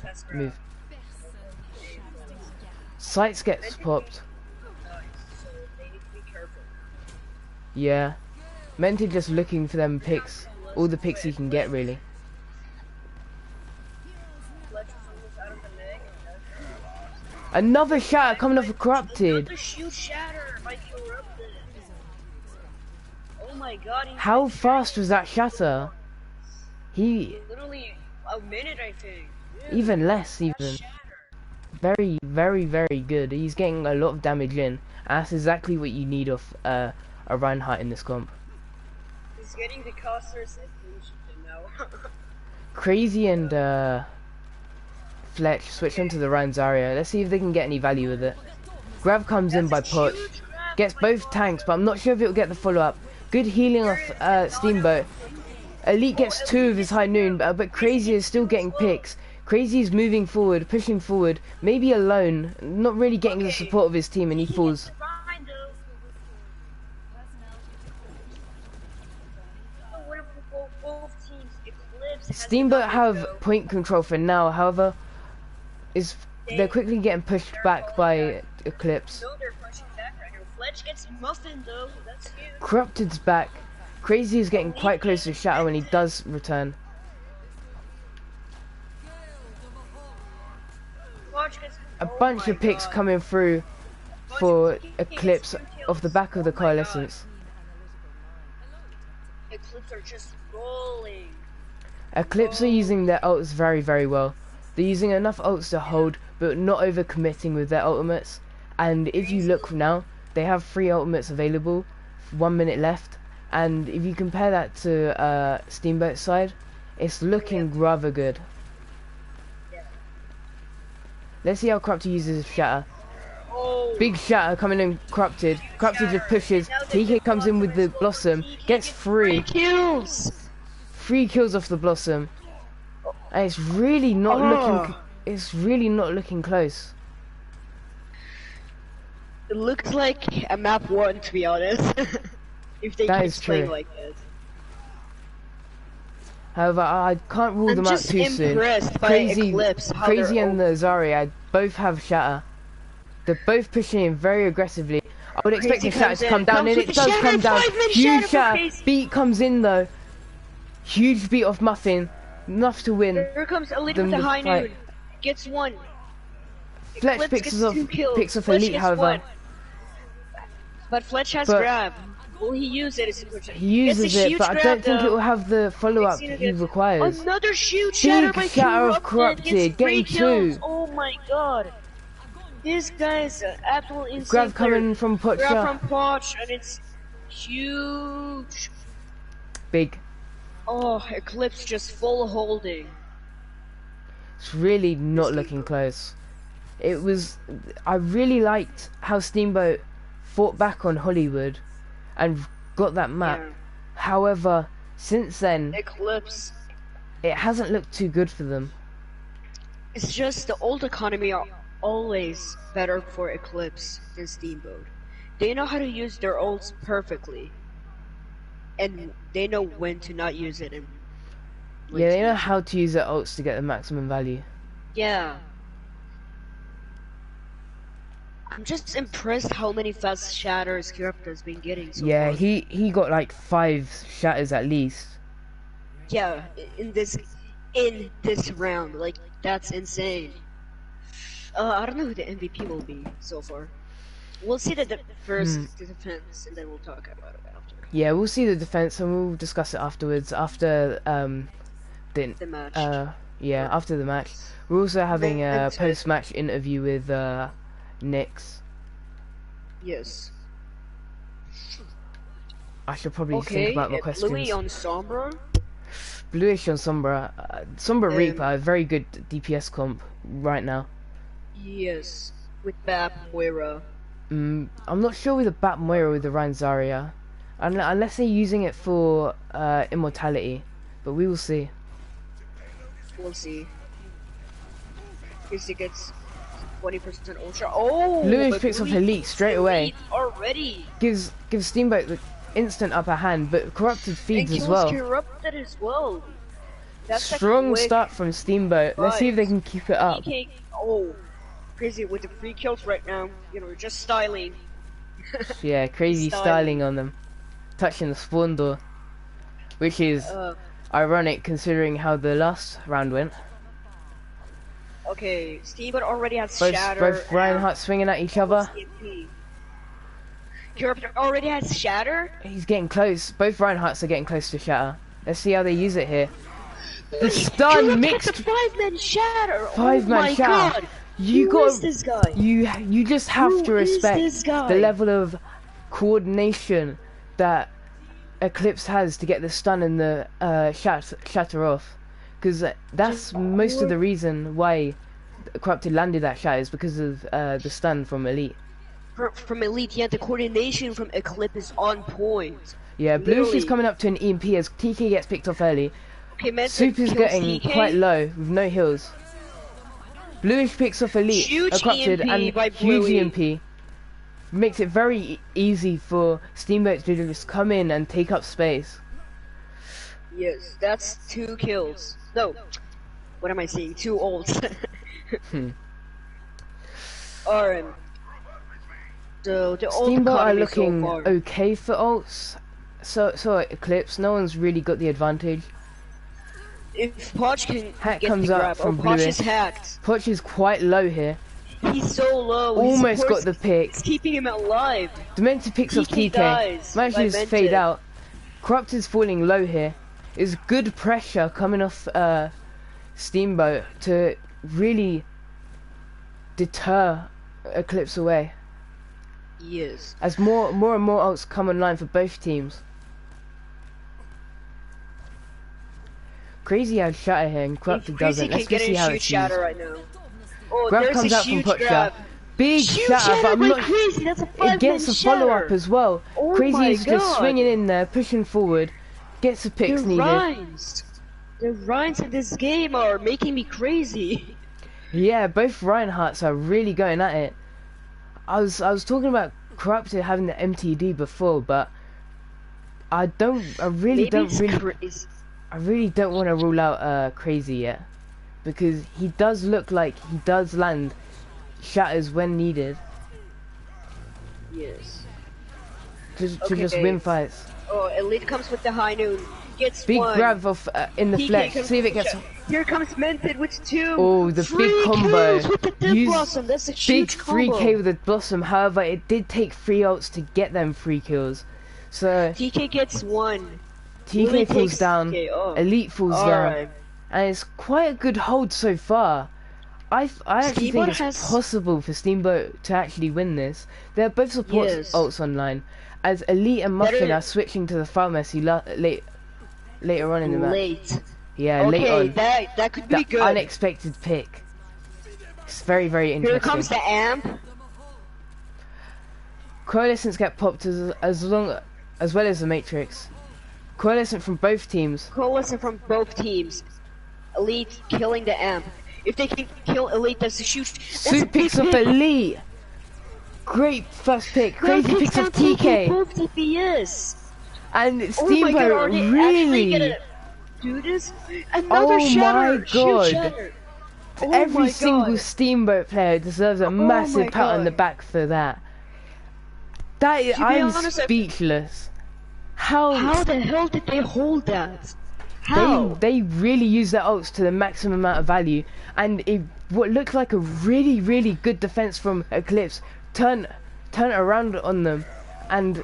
F: Sights gets popped.
G: So they need to be careful.
F: Yeah. Menti just looking for them picks. All the picks he can get really.
G: Fletch is almost out of the leg.
F: Another shatter coming off of Corrupted.
G: Another huge shatter by Corrupted. Oh my god.
F: How fast was that shatter? He
G: Literally a minute, I think.
F: even less even.
G: Shatter.
F: Very, very, very good. He's getting a lot of damage in. And that's exactly what you need of a Reinhardt in this comp.
G: He's getting the casters at least now.
F: Crazy and Fletch switch onto the Ryan Zarya. Let's see if they can get any value with it. Grav comes in by Poch. Gets both tanks, but I'm not sure if it'll get the follow-up. Good healing off Steamboat. Elite gets 2 of his high noon, but Crazy is still getting picks. Crazy is moving forward, pushing forward, maybe alone, not really getting the support of his team, and he falls. Steamboat have point control for now, however, they're quickly getting pushed back by Eclipse.
G: No, they're pushing back right now. Fletch gets muffin though. That's huge.
F: Corrupted's back. Crazy is getting quite close to Shadow when he does return. A bunch of picks coming through for Eclipse off the back of the Coalescence.
G: Eclipse are just rolling.
F: Eclipse are using their ults very, very well. They're using enough ults to hold, but not over-committing with their ultimates. And if you look now, they have 3 ultimates available, 1 minute left. And if you compare that to Steamboat's side, it's looking rather good. Let's see how Corrupted uses his shatter. Big shatter coming in Corrupted. Corrupted just pushes. TK comes in with the Blossom. Gets 3
G: kills.
F: 3 kills off the Blossom. And it's really not looking. It's really not looking close.
G: It looks like a map 1, to be honest. If they
F: That
G: keep
F: is
G: playing
F: true.
G: like this.
F: However, I can't rule them out too soon.
G: Impressed by
F: Crazy,
G: Eclipse, how
F: Crazy
G: they're
F: and the Zarya both have shatter. They're both pushing in very aggressively. I would expect the
G: Crazy
F: shatter to come down, and it does come down. Huge shatter. Beat comes in though. Huge beat off Muffin. Enough to win.
G: Here comes Elite
F: them
G: with the
F: the
G: high
F: fight.
G: noon. Gets 1.
F: Fletch
G: Eclipse
F: picks
G: gets 2 kills.
F: off
G: Fletch
F: Elite,
G: gets
F: however.
G: 1. But Fletch has
F: But-
G: grab. Will he use it?
F: He uses it, but I don't think it will have the follow-up he requires.
G: Another huge shatter by
F: shatter of
G: Corrupted.
F: Corrupted,
G: Gets 3
F: getting
G: kills.
F: 2.
G: Oh my god. This guy is absolutely insane.
F: Grab
G: player.
F: coming from
G: Grab
F: Pocha.
G: from Poch, and it's Huge.
F: Big.
G: Oh, Eclipse just full holding.
F: It's really not looking close. It was. I really liked how Steamboat fought back on Hollywood and got that map.
G: Yeah.
F: However, since then,
G: Eclipse.
F: it hasn't looked too good for them.
G: It's just the old economy are always better for Eclipse than Steamboat. They know how to use their ults perfectly. And they know when to not use it. And when
F: Yeah, they
G: to
F: know
G: use
F: how to use their ults to get the maximum value.
G: it. Yeah. I'm just impressed how many fast shatters Kirapta's been getting so
F: Yeah,
G: far.
F: he got like 5 shatters at least.
G: Yeah, in this round, like that's insane. I don't know who the MVP will be so far. We'll see the first defense, and then we'll talk about it after
F: Yeah, we'll see the defense and we'll discuss it afterwards. After
G: the match.
F: yeah, after the match. We're also having a
G: Then-
F: post-match interview with Nyx.
G: Yes.
F: I should probably
G: Okay.
F: think about my questions.
G: Louis on Sombra.
F: Bluish on Sombra. Sombra
G: Um,
F: Reaper, a very good DPS comp right now.
G: Yes. With Bap Moira.
F: I'm not sure with the Bat Moira with the Ryan Zarya. Unless they're using it for immortality. But we will see.
G: We'll see. He gets 20% ultra. Oh!
F: Bluish
G: but
F: picks off
G: Bluish
F: Elite straight away.
G: Elite already.
F: Gives Steamboat the instant upper hand, but Corrupted feeds
G: And
F: as
G: kills
F: well.
G: Corrupted as well. That's a
F: Strong
G: quick
F: start from Steamboat. Let's see if they can keep it up.
G: PK. Oh, crazy with the free kills right now. You know, just styling.
F: Yeah, crazy styling on them. Touching the spawn door. Which is ironic considering how the last round went.
G: Okay, Steamboat already has
F: Both
G: Shatter.
F: Reinhardt swinging at each other.
G: Corrupted already has Shatter.
F: He's getting close. Both Reinhardts are getting close to Shatter. Let's see how they use it here. The stun
G: Corrupted
F: mixed.
G: has a 5-man Shatter.
F: 5-man
G: oh
F: Shatter.
G: God.
F: You
G: Who
F: got
G: is this guy?
F: You just have
G: Who
F: to
G: is
F: respect
G: this guy?
F: the level of coordination that Eclipse has to get the stun and the shatter off, because that's most of the reason why Corrupted landed that shatter is because of the stun from Elite.
G: From Elite, yeah, the coordination from Eclipse is on point.
F: Yeah, Bluish is
G: Literally.
F: coming up to an EMP as TK gets picked off early.
G: Okay, man,
F: Super's
G: kills
F: getting
G: TK.
F: quite low with no heals. Bluish picks off Elite,
G: Huge
F: Corrupted,
G: EMP
F: and
G: by
F: huge
G: Bluey.
F: EMP. Makes it very easy for Steamboat to just come in and take up space.
G: Yes, that's 2 kills. No, what am I saying? 2 ults. Alright. So the ult
F: Steamboat are
G: economy
F: looking
G: so far.
F: okay for ults. So Eclipse, no one's really got the advantage.
G: If Poch can
F: Hack
G: get
F: comes
G: the
F: up
G: grab,
F: from
G: Poch
F: Bluey.
G: is hacked.
F: Poch is quite low here.
G: He's so low.
F: Almost
G: His
F: got the pick.
G: It's keeping him alive.
F: Demented picks off
G: TK
F: TK.
G: dies by
F: Manages to fade
G: Demented.
F: out. Corrupted's falling low here. Is good pressure coming off Steamboat to really deter Eclipse away.
G: Yes.
F: As more and more ults come online for both teams. Crazy how Shatter here and Corrupted
G: Crazy
F: doesn't. Let's
G: can
F: just
G: get
F: see
G: a
F: how
G: huge
F: it's
G: shatter
F: used.
G: right now. Oh,
F: Grab
G: there's
F: comes
G: a
F: out from
G: huge
F: Pocha.
G: grab.
F: Big
G: Huge
F: shatter, but I'm
G: by
F: not.
G: Crazy. That's a 5-man
F: It gets a follow-up
G: shatter.
F: as well.
G: Oh
F: Crazy
G: my
F: is just
G: God.
F: swinging in there, pushing forward, gets the picks
G: The
F: needed.
G: rhymes in this game are making me crazy.
F: Yeah, both Reinhardts are really going at it. I was talking about Corrupted having the MTD before, but I really don't want to rule out Crazy yet, because he does look like he does land shatters when needed
G: Yes.
F: to just
G: Okay.
F: win fights.
G: Oh, Elite comes with the high noon. Gets
F: Big
G: one.
F: grab of in the
G: PK
F: flex.
G: comes
F: See if it
G: with
F: gets.
G: Here comes Mented with 2.
F: Oh, the
G: Free
F: big combo.
G: kills with the Death
F: Use
G: Blossom. That's a
F: Big
G: huge combo.
F: 3k with the Blossom. However, it did take 3 ults to get them 3 kills. So
G: TK gets 1.
F: TK
G: Really
F: falls
G: takes
F: down.
G: TK. Oh.
F: Elite falls down.
G: Alright.
F: And it's quite a good hold so far. I actually
G: Steamboat
F: think it's
G: has-
F: possible for Steamboat to actually win this. They're both support
G: Yes.
F: ults online, as Elite and Muffin
G: Better-
F: are switching to the pharmacy later on in the match.
G: Late.
F: Yeah, late
G: Okay,
F: on.
G: that could be
F: The
G: good.
F: unexpected pick. It's very, very
G: Here
F: interesting.
G: comes the amp.
F: Coalescence get popped as well as the Matrix. Coalescent from both teams.
G: Coalescent from both teams. Elite killing the amp. If they can kill Elite, that's a huge.
F: Suit picks up Elite. Great first pick. Crazy picks up TK.
G: Both DPS.
F: And
G: Oh my god,
F: Steamboat
G: are they actually
F: really.
G: gonna do this? Another
F: Oh
G: shatter.
F: my
G: Shield
F: god.
G: shatter. Oh
F: Every
G: my
F: single
G: god.
F: Steamboat player deserves a massive
G: my
F: pat on the
G: God.
F: back for that. That is,
G: To be
F: I'm
G: honest,
F: speechless. How
G: the hell did they hold that? How?
F: they really use their ults to the maximum amount of value, and what looked like a really, really good defense from Eclipse turn around on them, and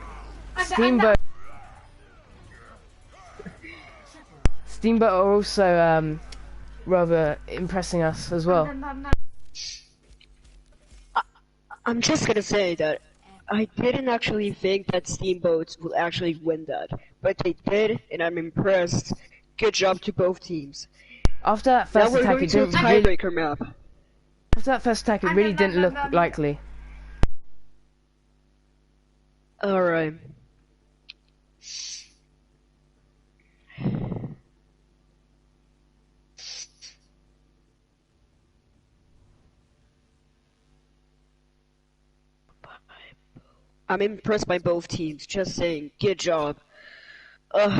F: Steamboat are also rather impressing us as well.
G: I'm just gonna say that I didn't actually think that Steamboats would actually win that, but they did, and I'm impressed. Good job to both teams.
F: After that
G: Now
F: first
G: we're
F: attack,
G: going
F: it
G: to a
F: didn't really.
G: tiebreaker map.
F: After that first attack, it really didn't look likely.
G: Alright. I'm impressed by both teams. Just saying, good job.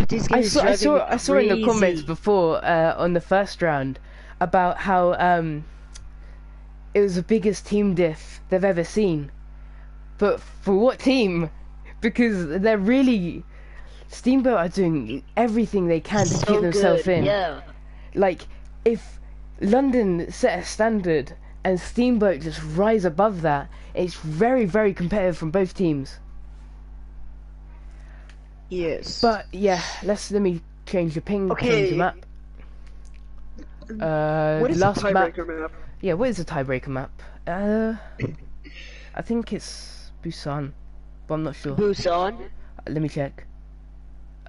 G: This game
F: I
G: is
F: saw, I
G: driving
F: saw,
G: me
F: I saw in the comments
G: crazy.
F: before on the first round about how it was the biggest team diff they've ever seen. But for what team? Because they're really Steamboat are doing everything they can to
G: So
F: keep themselves
G: good,
F: in.
G: Yeah.
F: Like if London set a standard and Steamboat just rise above that, it's very, very competitive from both teams.
G: Yes.
F: But yeah, let me change the ping,
G: Okay.
F: change the map.
G: what is the
F: last map.
G: tiebreaker map?
F: Yeah, what is the tiebreaker map? I think it's Busan, but I'm not sure.
G: Busan?
F: Let me check.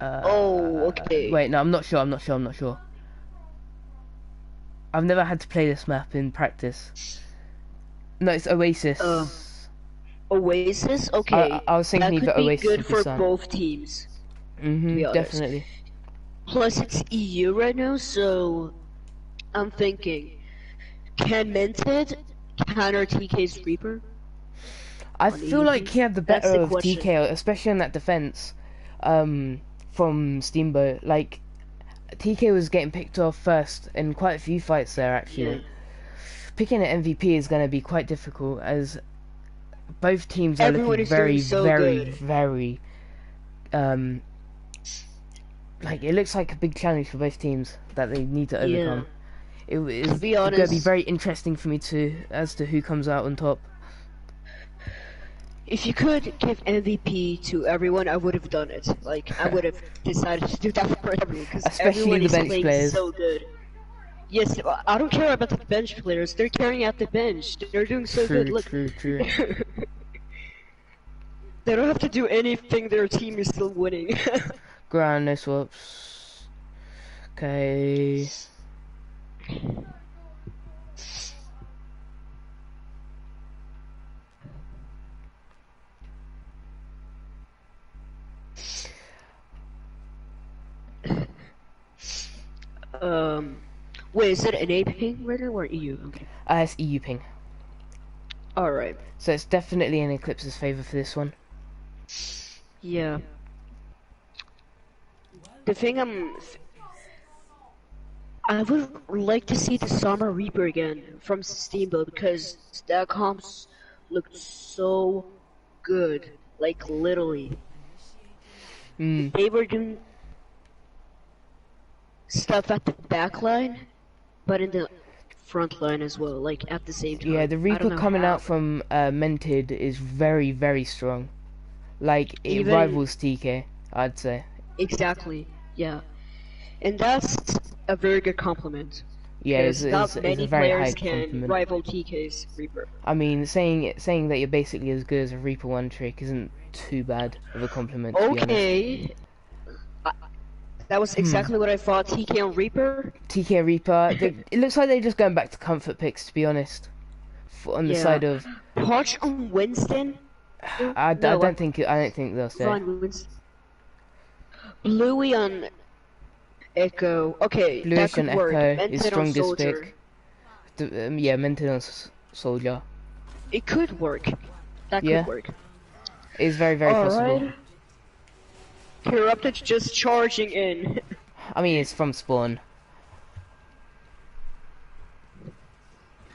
G: Oh, okay.
F: Wait, no, I'm not sure. I've never had to play this map in practice. No, it's Oasis.
G: Oasis? Okay.
F: I was thinking
G: that
F: either
G: could be
F: Oasis
G: good
F: or
G: for
F: Busan.
G: both teams. be honest.
F: Definitely.
G: Plus, it's EU right now, so I'm thinking, can Minted counter TK's Reaper?
F: I
G: on
F: feel like
G: easy?
F: he had the
G: That's
F: better
G: the
F: of
G: question.
F: TK, especially in that defense from Steamboat. Like, TK was getting picked off first in quite a few fights there, actually.
G: Yeah.
F: Picking an MVP is going to be quite difficult, as both teams are
G: Everyone
F: looking
G: is doing
F: very,
G: so
F: very,
G: good.
F: very... like, it looks like a big challenge for both teams that they need to overcome. It's
G: be
F: going to be
G: honest-
F: very interesting for me as to who comes out on top.
G: If you could give MVP to everyone, I would have done it. Like, I would have decided to do that for everyone, because
F: Especially
G: everyone
F: the
G: is
F: bench
G: playing
F: players.
G: so good. Yes, I don't care about the bench players. They're carrying out the bench. They're doing so good. Look,
F: True.
G: they don't have to do anything. Their team is still winning.
F: Ground, no swaps. Okay.
G: Wait, is it an A ping right now or EU? Okay.
F: It's EU ping.
G: Alright.
F: So it's definitely in Eclipse's favour for this one.
G: Yeah. The thing I would like to see the Summer Reaper again from Steamboat, because that comps looked so good. Like, literally. They were doing stuff at the back line, but in the front line as well, like at the same time.
F: Yeah, the
G: I don't
F: Reaper
G: know
F: coming
G: how.
F: out from Mented is very, very strong. Like, it
G: Even-
F: rivals TK, I'd say.
G: Exactly, yeah. And that's a very good compliment.
F: Yeah, it's
G: not
F: a
G: many
F: very high
G: players can
F: compliment.
G: rival TK's Reaper.
F: I mean, saying that you're basically as good as a Reaper one trick isn't too bad of a compliment, to be honest.
G: Okay. That was exactly what I thought. TK on Reaper.
F: TK and Reaper, it looks like they're just going back to comfort picks, to be honest. On the side of
G: Poch on Winston.
F: I don't think they'll stay.
G: Fine, Winston. Bluey on Echo. Okay,
F: Bluish
G: that could
F: on
G: work.
F: Echo
G: Mented
F: is
G: on
F: strongest
G: Soldier.
F: pick. Yeah, Mented on Soldier.
G: It could work. That
F: Yeah.
G: could work.
F: It's very, very possible.
G: Alright. Corrupted's just charging in.
F: I mean, it's from spawn.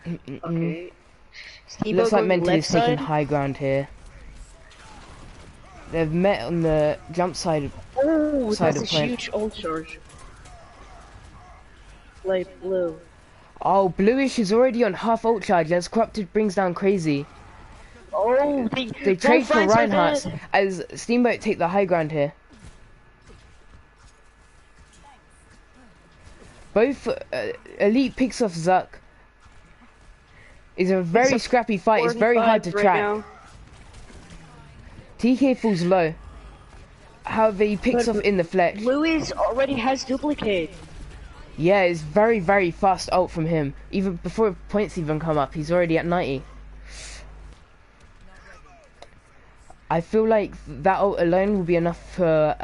G: Okay. Steamboat
F: Looks like
G: going
F: Mented
G: left
F: is taking
G: side.
F: high ground here. They've met on the jump side.
G: Oh,
F: Side
G: that's
F: of
G: a
F: point.
G: huge ult charge. Light blue.
F: Oh, Bluish is already on half ult charge as Corrupted brings down Crazy.
G: Oh,
F: They trade for
G: friends are
F: Reinhardt
G: dead.
F: as Steamboat take the high ground here. Both Elite picks off Zuck. It's a very
G: It's a
F: scrappy fight. It's very hard to
G: 45 right
F: track.
G: now.
F: TK falls low. However, he picks
G: But
F: off in the flex.
G: Louis already has duplicate.
F: Yeah, it's very, very fast ult from him. Even before points even come up, he's already at 90. I feel like that ult alone will be enough for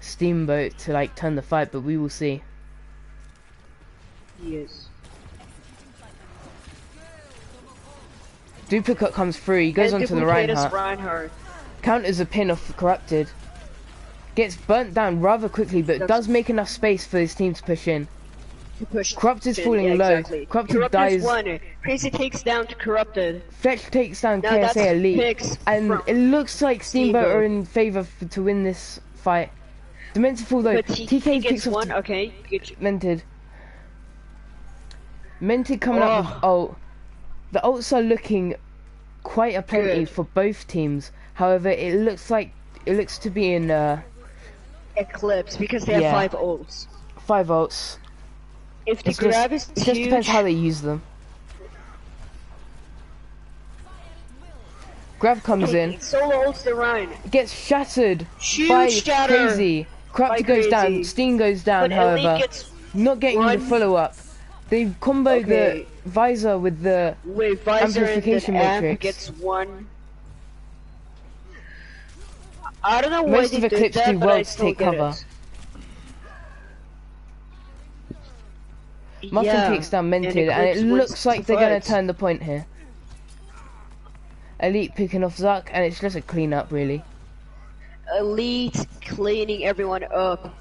F: Steamboat to like turn the fight, but we will see.
G: Yes.
F: Duplicate comes through, he goes onto the Reinhardt. Counters a pin off Corrupted. Gets burnt down rather quickly, but does make enough space for his team to push in. Corrupted's falling low.
G: Exactly.
F: Corrupted dies.
G: Won. Crazy takes down to Corrupted.
F: Fletch takes down
G: Now that's
F: KSA Elite.
G: picks
F: And
G: from
F: it looks like Steamboat
G: Steamboat.
F: are in favour to win this fight. Demented fall though.
G: But
F: TK
G: gets
F: picks off
G: one. Okay. Good.
F: Mented. Mented coming up with ult. The ults are looking quite aplenty
G: Good.
F: for both teams. However, it looks to be in
G: Eclipse because they have
F: Yeah.
G: 5 ults.
F: 5 ults.
G: If the
F: It's just,
G: grab is
F: it just
G: huge,
F: depends how they use them. Grab comes in,
G: solo ults the Rhine.
F: gets shattered
G: Huge
F: by
G: shatter.
F: Crazy. Corrupted
G: By
F: goes down,
G: Crazy.
F: Steen goes down,
G: But Elite
F: however.
G: gets
F: Not getting
G: one.
F: the follow up. They combo
G: Okay.
F: the visor with the
G: with visor
F: Amplification
G: and then amp
F: matrix.
G: gets 1. I don't know why
F: most
G: they
F: of
G: did
F: Eclipse
G: that,
F: do
G: but
F: well
G: I
F: to
G: still
F: take
G: get
F: cover.
G: it.
F: Muffin
G: Yeah,
F: takes down Mented, and
G: Eclipse
F: it
G: wins
F: looks like
G: the
F: they're gonna
G: fight.
F: turn the point here. Elite picking off Zuck, and it's just a clean up really.
G: Elite cleaning everyone up.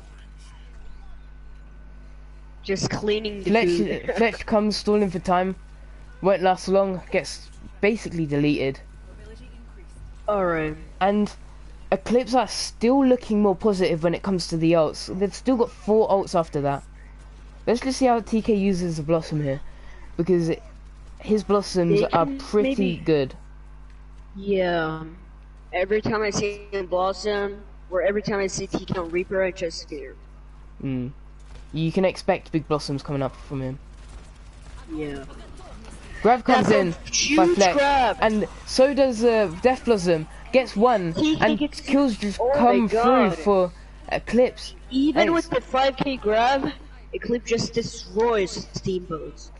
G: Just cleaning the food.
F: Fletch comes stalling for time, won't last long, gets basically deleted.
G: Alright.
F: And Eclipse are still looking more positive when it comes to the ults. They've still got 4 ults after that. Let's just see how TK uses the Blossom here, because his Blossoms
G: They
F: are
G: can
F: pretty
G: maybe-
F: good.
G: Yeah. Every time I see him Blossom, or every time I see TK on Reaper, I just fear.
F: You can expect big Blossoms coming up from him.
G: Yeah.
F: Grab comes
G: That's a
F: in by
G: huge
F: Flex,
G: grab.
F: and so does Death Blossom. Gets 1,
G: He
F: and
G: gets-
F: kills just
G: Oh my
F: come through
G: God.
F: for Eclipse.
G: Even
F: And
G: with the 5k grab, Eclipse just destroys Steamboats.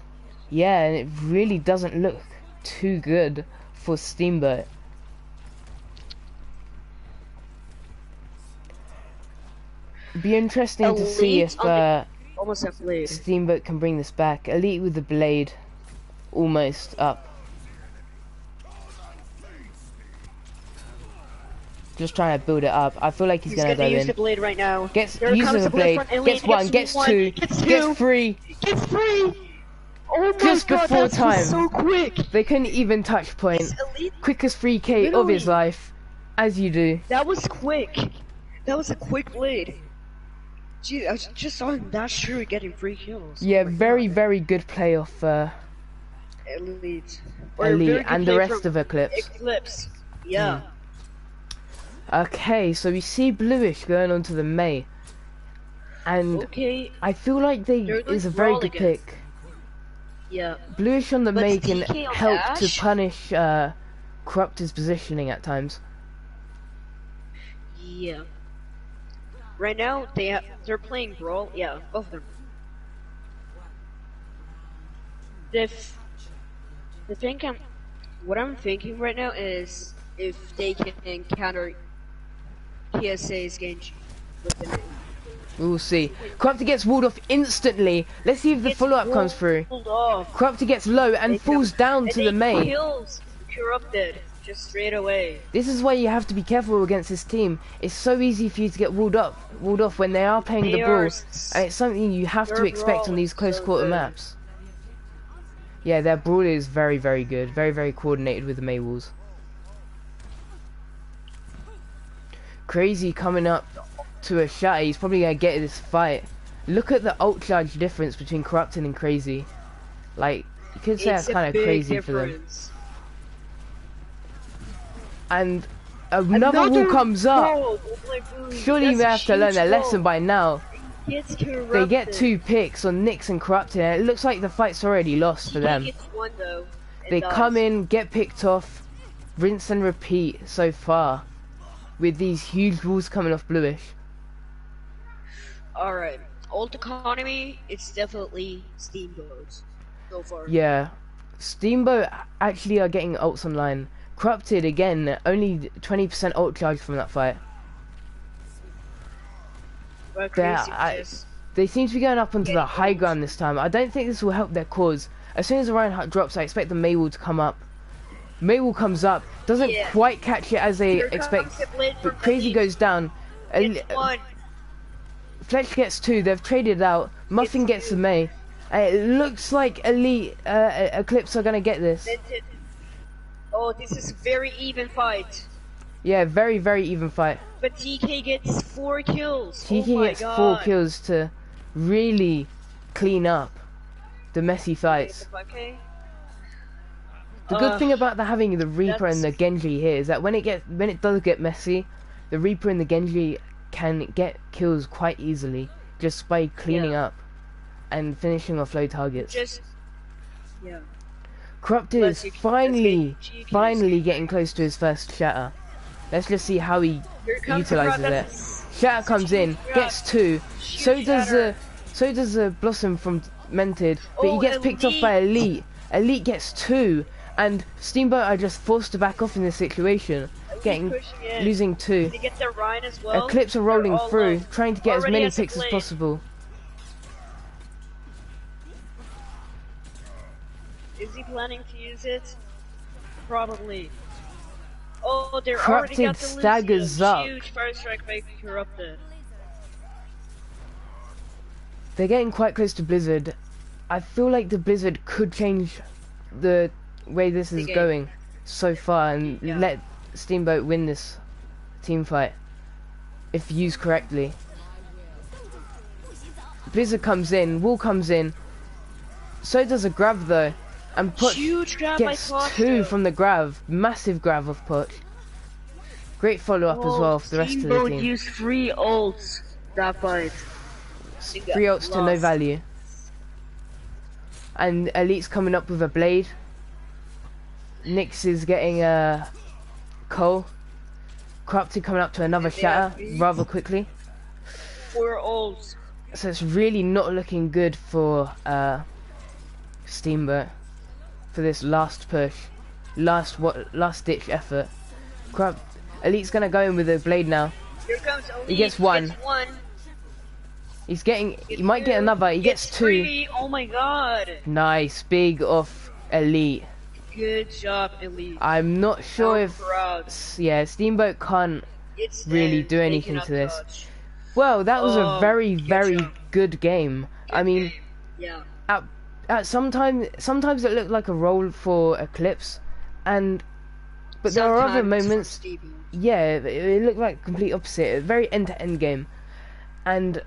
F: Yeah, and it really doesn't look too good for Steamboat. Be interesting to see
G: Elite
F: if
G: on Almost have blade.
F: Steamboat can bring this back. Elite with the blade almost up. Just trying to build it up. I feel like he's
G: He's
F: gonna
G: gonna
F: go
G: use
F: in.
G: the blade right now.
F: Gets
G: There
F: uses
G: comes
F: the blade.
G: from Elite,
F: Gets 1. Gets 2.
G: Gets 2.
F: Gets 3.
G: Gets 3. Oh my
F: Just
G: god,
F: before
G: that
F: time.
G: was so quick.
F: They couldn't even touch point.
G: Elite,
F: Quickest 3k of his
G: Literally.
F: life, as you do.
G: that was quick. That was a quick blade. Gee, I just saw him that sure getting 3 kills.
F: Yeah,
G: Oh my
F: very,
G: God.
F: very good play off
G: Elite. Or a very
F: Elite
G: good
F: and the
G: play
F: rest
G: from
F: of Eclipse.
G: Eclipse. Yeah.
F: Okay, so we see Bluish going on to the May. And
G: Okay.
F: I feel like
G: They're going
F: is a very
G: brawl
F: good
G: again.
F: pick.
G: Yeah.
F: Bluish on the
G: But
F: May can
G: DK on
F: help to
G: Ash?
F: punish Corrupted's positioning at times.
G: Yeah. Right now they're playing Brawl. Yeah, both of them. The thing what I'm thinking right now is if they can counter PSA's Genji with the name.
F: We'll see. Corrupted gets walled off instantly. Let's see if the
G: Gets
F: follow-up comes through.
G: walled off.
F: Corrupted gets low and falls down to the May.
G: Kills Corrupted just straight away.
F: This is why you have to be careful against this team. It's so easy for you to get walled off when they are playing the brawl, and it's something you have to expect on these close quarter maps. Yeah, their brawl is very, very good. Very, very coordinated with the May walls. Crazy coming up to a shot. He's probably gonna get this fight. Look at the ult charge difference between Corrupted and Crazy. Like, you could say that's kind of crazy for them. And another wall comes up. Surely we have to learn their lesson by now. They get 2 picks on Nyx and Corrupted, and it looks like the fight's already lost for them. They come in, get picked off, rinse and repeat so far, with these huge walls coming off Bluish.
G: Alright, ult economy, it's definitely Steamboat so far.
F: Yeah, Steamboat actually are getting ults online. Corrupted again, only 20% ult charge from that fight. They seem to be going up onto the high ground this time. I don't think this will help their cause. As soon as the Reinhardt drops, I expect the Maywall to come up. Maywall comes up, doesn't quite catch it as they expect, but Crazy goes down. Fletch gets 2, they've traded out, Muffin gets the May. It looks like Elite Eclipse are going to get this.
G: Oh, this is a very even fight.
F: Yeah, very, very even fight.
G: But TK gets 4 kills.
F: TK gets 4 kills to really clean up the messy fights.
G: Okay.
F: The good thing about having the Reaper and the Genji here is that when it does get messy, the Reaper and the Genji can get kills quite easily just by cleaning up and finishing off low targets. Corrupted is finally getting close to his first shatter. Let's just see how he utilizes it. Shatter comes in, gets 2. So does the Blossom from Mented, but he gets picked off by Elite. Elite gets 2, and Steamboat are just forced to back off in this situation, losing 2. Eclipse are rolling through, trying to get as many picks as possible.
G: Is he planning to use it? Probably. Oh, they're
F: Corrupted
G: already got the
F: staggers up.
G: Huge fire strike by Corrupted.
F: They're getting quite close to Blizzard. I feel like the Blizzard could change the way this is going so far and let Steamboat win this team fight if used correctly. Blizzard comes in, Wall comes in. So does a grab though. And Putch gets 2 from the grab. Massive grab of Putch. Great follow-up as well for the rest of the team.
G: Steamboat used 3 ults that fight.
F: 3 ults to no value. And Elite's coming up with a blade. Nyx is getting a Cole. Corrupted coming up to another shatter rather quickly.
G: 4 ults.
F: So it's really not looking good for Steamboat for this last push, last ditch effort. Elite's gonna go in with a blade now.
G: Here comes Elite.
F: He gets 1. He might get another. He gets 2.
G: 3. Oh my god.
F: Nice, big off Elite.
G: Good job, Elite.
F: I'm not sure Steamboat can't really do anything to this. Well, that was a very, very good game. I mean, sometimes it looked like a roll for Eclipse, but there are other moments. Yeah, it looked like complete opposite. A very end-to-end game, and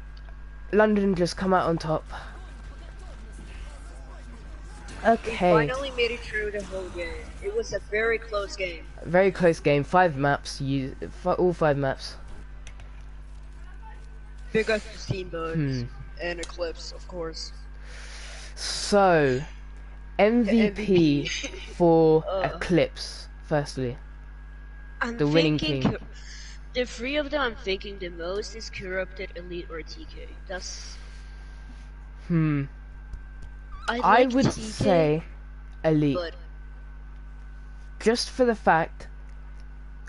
F: London just come out on top. Okay.
G: We finally made it through the whole game. It was a very close game.
F: Very close game. 5 maps. All 5 maps.
G: Big up to Steamboat and Eclipse, of course.
F: So, MVP for
G: Uh.
F: Eclipse, firstly.
G: I'm
F: The winning
G: thinking
F: team.
G: the three of them I'm thinking the most is Corrupted, Elite, or TK. That's I
F: I
G: like
F: would
G: TK,
F: say Elite.
G: but
F: Just for the fact,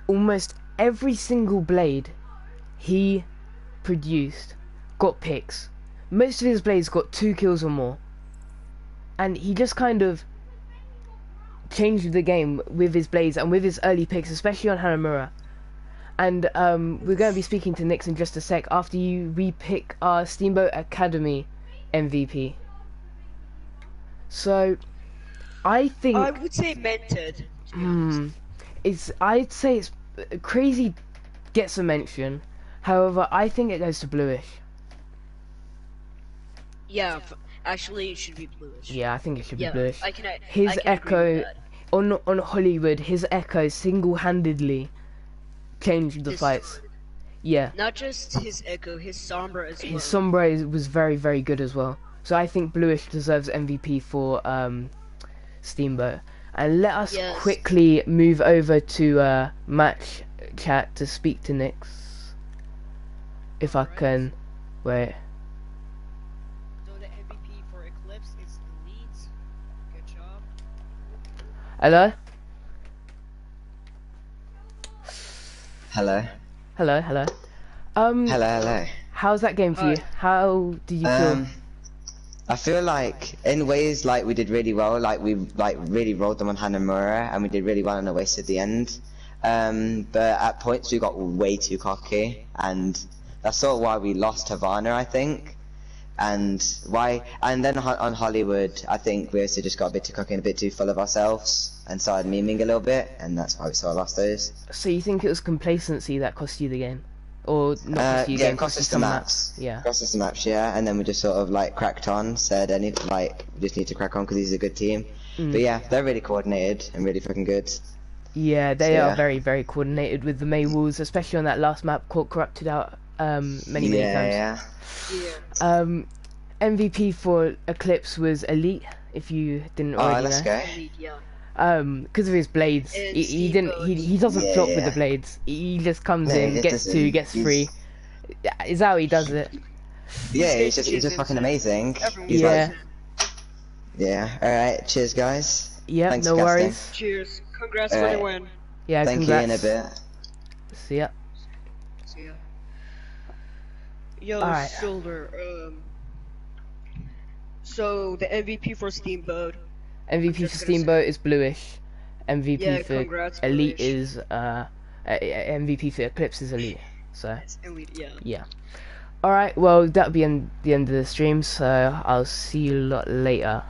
F: almost every single blade he produced got picks. Most of his blades got 2 kills or more. And he just kind of changed the game with his blades and with his early picks, especially on Hanamura. And we're going to be speaking to Nix in just a sec after we pick our Steamboat Academy MVP. So, I think
G: I would say Mented. To be honest.
F: I'd say it's crazy gets a mention. However, I think it goes to Bluish.
G: Yeah, actually it should be Bluish.
F: Yeah, I think it should
G: Yeah,
F: be Bluish.
G: I can
F: His
G: I can agree
F: Echo
G: with that.
F: on Hollywood, his Echo single-handedly changed the
G: This-
F: fights. Yeah,
G: Not just his Echo, his Sombra as well.
F: his Sombra was very, very good as well. So I think Bluish deserves MVP for Steamboat. And let us
G: Yes.
F: quickly move over to match chat to speak to Nix. If I can, wait.
G: So the MVP for Eclipse is Elite. Good job.
F: Hello?
H: Hello.
F: Hello, hello.
H: Hello.
F: How's that game for you? How did you feel?
H: I feel like in ways like we did really well, like we really rolled them on Hanamura and we did really well on the waste at the end. But at points we got way too cocky, and that's sort of why we lost Havana, I think. And then on Hollywood, I think we also just got a bit too cocky and a bit too full of ourselves and started memeing a little bit, and that's why we sort of lost those.
F: So you think it was complacency that cost you the game? Or not cost you the
H: Yeah,
F: game,
H: cost us the
F: some
H: maps.
F: Yeah.
H: Cost us the maps, yeah, and then we just sort of like cracked on, said we just need to crack on because he's a good team. But yeah, they're really coordinated and really fucking good.
F: Yeah, they
H: So,
F: are
H: yeah.
F: very, very coordinated with the May Wolves, especially on that last map called Corrupted out many times.
H: Yeah.
G: Yeah.
F: MVP for Eclipse was Elite, if you didn't already
H: Let's
F: know.
H: go.
G: Elite, yeah.
F: Because of his blades,
G: And
F: he didn't. He doesn't
H: Yeah,
F: flop with
H: yeah.
F: the blades. He just comes
H: No,
F: in,
H: he
F: gets
H: doesn't.
F: 2, gets
H: He's-
F: 3. Is how he does it.
H: Yeah, he's
G: He's
H: just fucking amazing.
G: Everyone
H: He's
F: Yeah.
H: Yeah. All right. Cheers, guys.
F: Yep,
H: Thanks
F: no
H: for casting.
F: worries.
G: Cheers. Congrats
H: Alright.
G: for the win.
F: Yeah,
H: Thank
F: congrats.
H: you in a bit.
F: See ya.
G: See ya. Yo,
F: Alright.
G: Silver, so the MVP for Steamboat.
F: MVP for
G: just gonna
F: Steamboat is Bluish. MVP
G: Yeah,
F: for
G: congrats,
F: Elite
G: Bluish.
F: is MVP for Eclipse is Elite. So
G: It's Elite, yeah.
F: yeah. Alright, well that'll be the end of the stream, so I'll see you lot later.